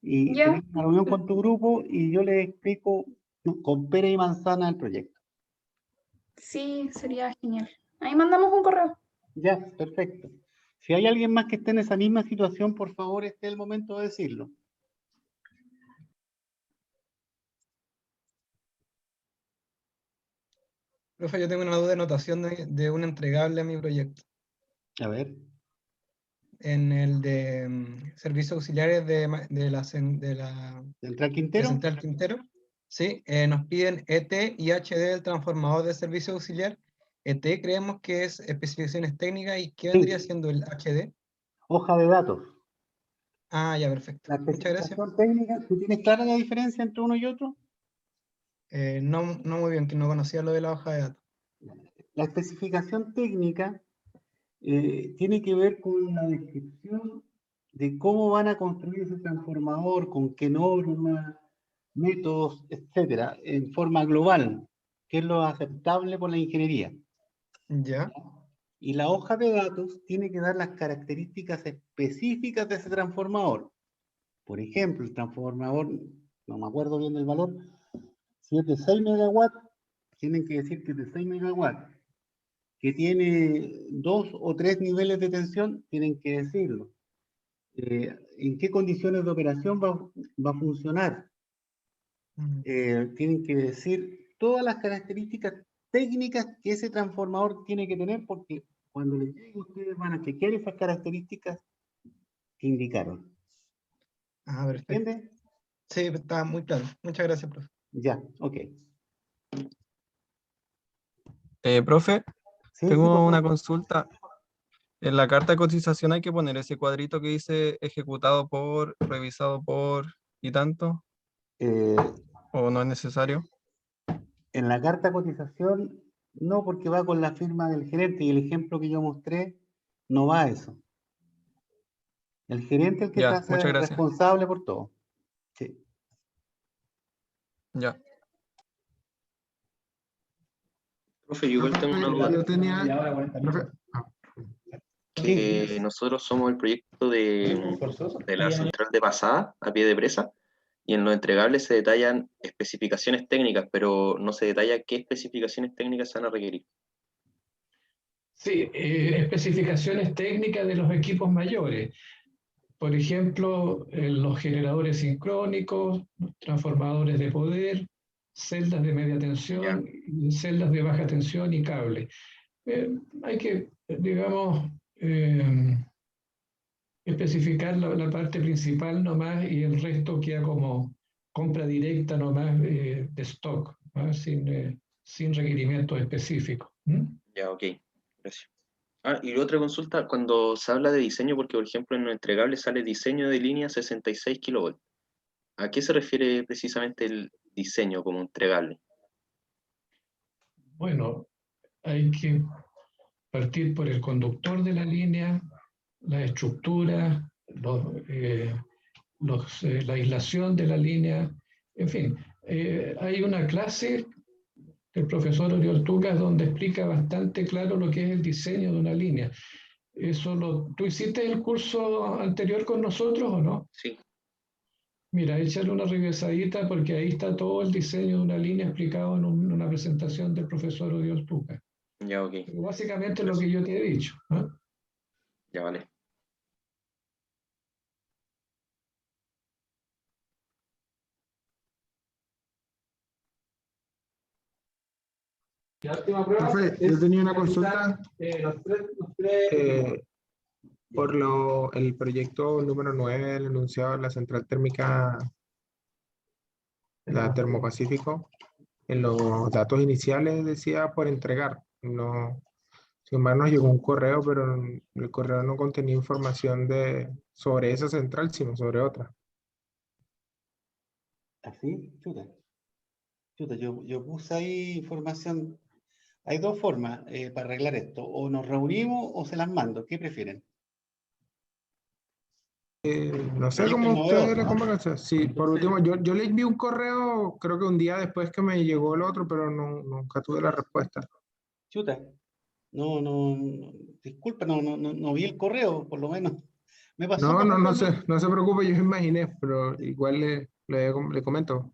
y ¿Ya? tener una reunión con tu grupo y yo les explico, ¿no?, con pera y manzana el proyecto. Sí, sería genial. Ahí mandamos un correo. Ya, perfecto. Si hay alguien más que esté en esa misma situación, por favor, este es el momento de decirlo. Profe, yo tengo una duda de anotación de un entregable a mi proyecto. A ver. En el de servicios auxiliares de la ¿Central de Quintero? Central Quintero, sí, nos piden ET y HD del transformador de servicio auxiliar. ET creemos que es especificaciones técnicas, y ¿qué vendría Sí, siendo el HD? hoja de datos. Ah, ya, perfecto. La Muchas gracias. especificación técnica, ¿tú tienes clara la diferencia entre uno y otro? No, no muy bien, que no conocía lo de la hoja de datos. La especificación técnica tiene que ver con la descripción de cómo van a construir ese transformador, con qué normas, métodos, etcétera, en forma global, que es lo aceptable por la ingeniería. Ya. Y la hoja de datos tiene que dar las características específicas de ese transformador. Por ejemplo, el transformador, no me acuerdo bien del valor, si es de 6 megawatts, tienen que decir que es de 6 megawatts. Que tiene 2 o 3 niveles de tensión, tienen que decirlo. ¿En qué condiciones de operación va a funcionar? Tienen que decir todas las características técnicas que ese transformador tiene que tener, porque cuando les llegue ustedes van a chequear esas características que indicaron. Ah, perfecto. ¿Entiendes? Sí, está muy claro. Muchas gracias, profe. Ya, ok. Profe, Sí, sí, por tengo una favor. consulta. En la carta de cotización hay que poner ese cuadrito que dice ejecutado por, revisado por y tanto, Eh, o no es necesario. en la carta de cotización, no, porque va con la firma del gerente y el ejemplo que yo mostré no va a eso. El gerente es el que se Ya, muchas hace gracias. responsable por todo. Sí. Ya. Profe, yo igual tengo una duda, Yo tenía, profe, que nosotros somos el proyecto de la central de pasada a pie de presa, y en los entregables se detallan especificaciones técnicas, pero no se detalla qué especificaciones técnicas se van a requerir. Sí, especificaciones técnicas de los equipos mayores. Por ejemplo, los generadores sincrónicos, transformadores de poder, celdas de media tensión, celdas de baja tensión y cable. Hay que, digamos, especificar la parte principal nomás y el resto queda como compra directa nomás de stock, ¿no? Sin requerimientos específicos. Ya, ok, gracias. Ah, y otra consulta, cuando se habla de diseño, porque por ejemplo en los entregables sale diseño de línea 66 kilovolts. ¿A qué se refiere precisamente el diseño como entregable? Bueno, hay que partir por el conductor de la línea, la estructura, la aislación de la línea, en fin. Hay una clase del profesor Oriol Tucas donde explica bastante claro lo que es el diseño de una línea. ¿Tú hiciste el curso anterior con nosotros o no? Sí, Mira, échale una revisadita porque ahí está todo el diseño de una línea explicado en una presentación del profesor Oriol Tucas. ya, ok, Pero básicamente lo que yo te he dicho, ¿no? ya vale. profe, yo tenía una consulta por el proyecto número 9, el enunciado de la central térmica, la Termopacífico. En los datos iniciales decía por entregar. No, sin embargo, nos llegó un correo, pero el correo no contenía información sobre esa central, sino sobre otra. ¿Así? Chuta. Chuta, yo puse ahí información. Hay dos formas para arreglar esto. O nos reunimos o se las mando. ¿Qué prefieren? No sé Proyecto cómo innovador, ustedes la ¿no? conversación. Sí, por último, yo le envié un correo, creo que un día después que me llegó el otro, pero nunca tuve la respuesta. Chuta. No, disculpa, no vi el correo, por lo menos. Me pasó No, no, como no cuando... sé, no se preocupe, yo imaginé, pero igual le comento.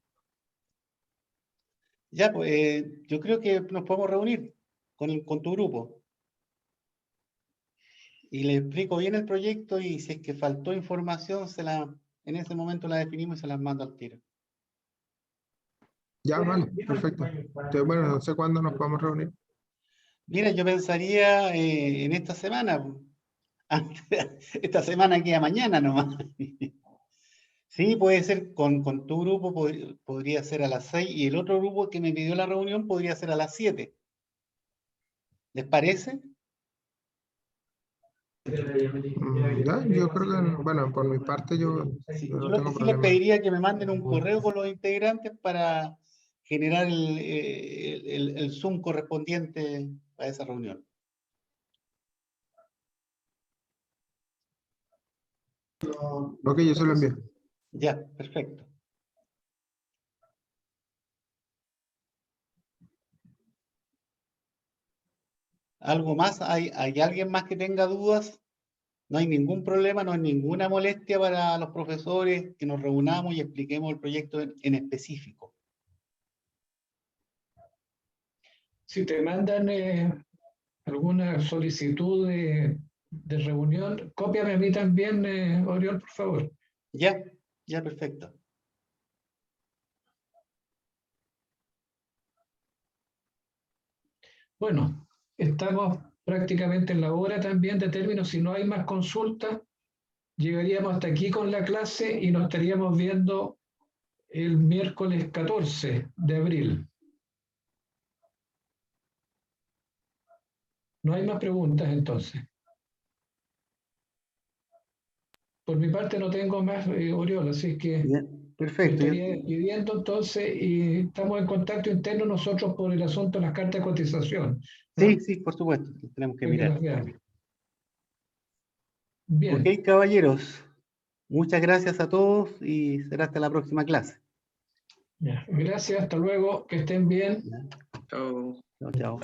Ya, pues, yo creo que nos podemos reunir con tu grupo y le explico bien el proyecto y si es que faltó información, en ese momento la definimos y se las mando al tiro. Ya, vale, perfecto. Entonces, bueno, no sé cuándo nos podemos reunir. Mira, yo pensaría en esta semana, esta semana queda mañana nomás. Sí, puede ser con tu grupo, podría ser a las 6 y el otro grupo que me pidió la reunión podría ser a las 7. ¿Les parece? Ya, yo creo que, bueno, por mi parte Sí, yo yo no lo que tengo sí les problema. pediría que me manden un correo con los integrantes para generar el Zoom correspondiente a esa reunión. Ok, yo se lo envío. Ya, perfecto. ¿Algo más? ¿Hay alguien más que tenga dudas? No hay ningún problema, no hay ninguna molestia para los profesores que nos reunamos y expliquemos el proyecto en específico. Si te mandan alguna solicitud de reunión, cópiame a mí también, Oriol, por favor. Ya, ya, perfecto. Bueno, estamos prácticamente en la hora también de término. Si no hay más consultas, llegaríamos hasta aquí con la clase y nos estaríamos viendo el miércoles 14 de abril. No hay más preguntas entonces. Por mi parte no tengo más, Oriol, así que Ya, me perfecto. estaría despidiendo entonces y estamos en contacto interno nosotros por el asunto de las cartas de cotización. Sí, sí, por supuesto. Tenemos que Para que mirar. las veamos. Bien, Ok, caballeros. Muchas gracias a todos y será hasta la próxima clase. ya. Gracias, hasta luego, que estén bien. Ya, Chao. chao, chao.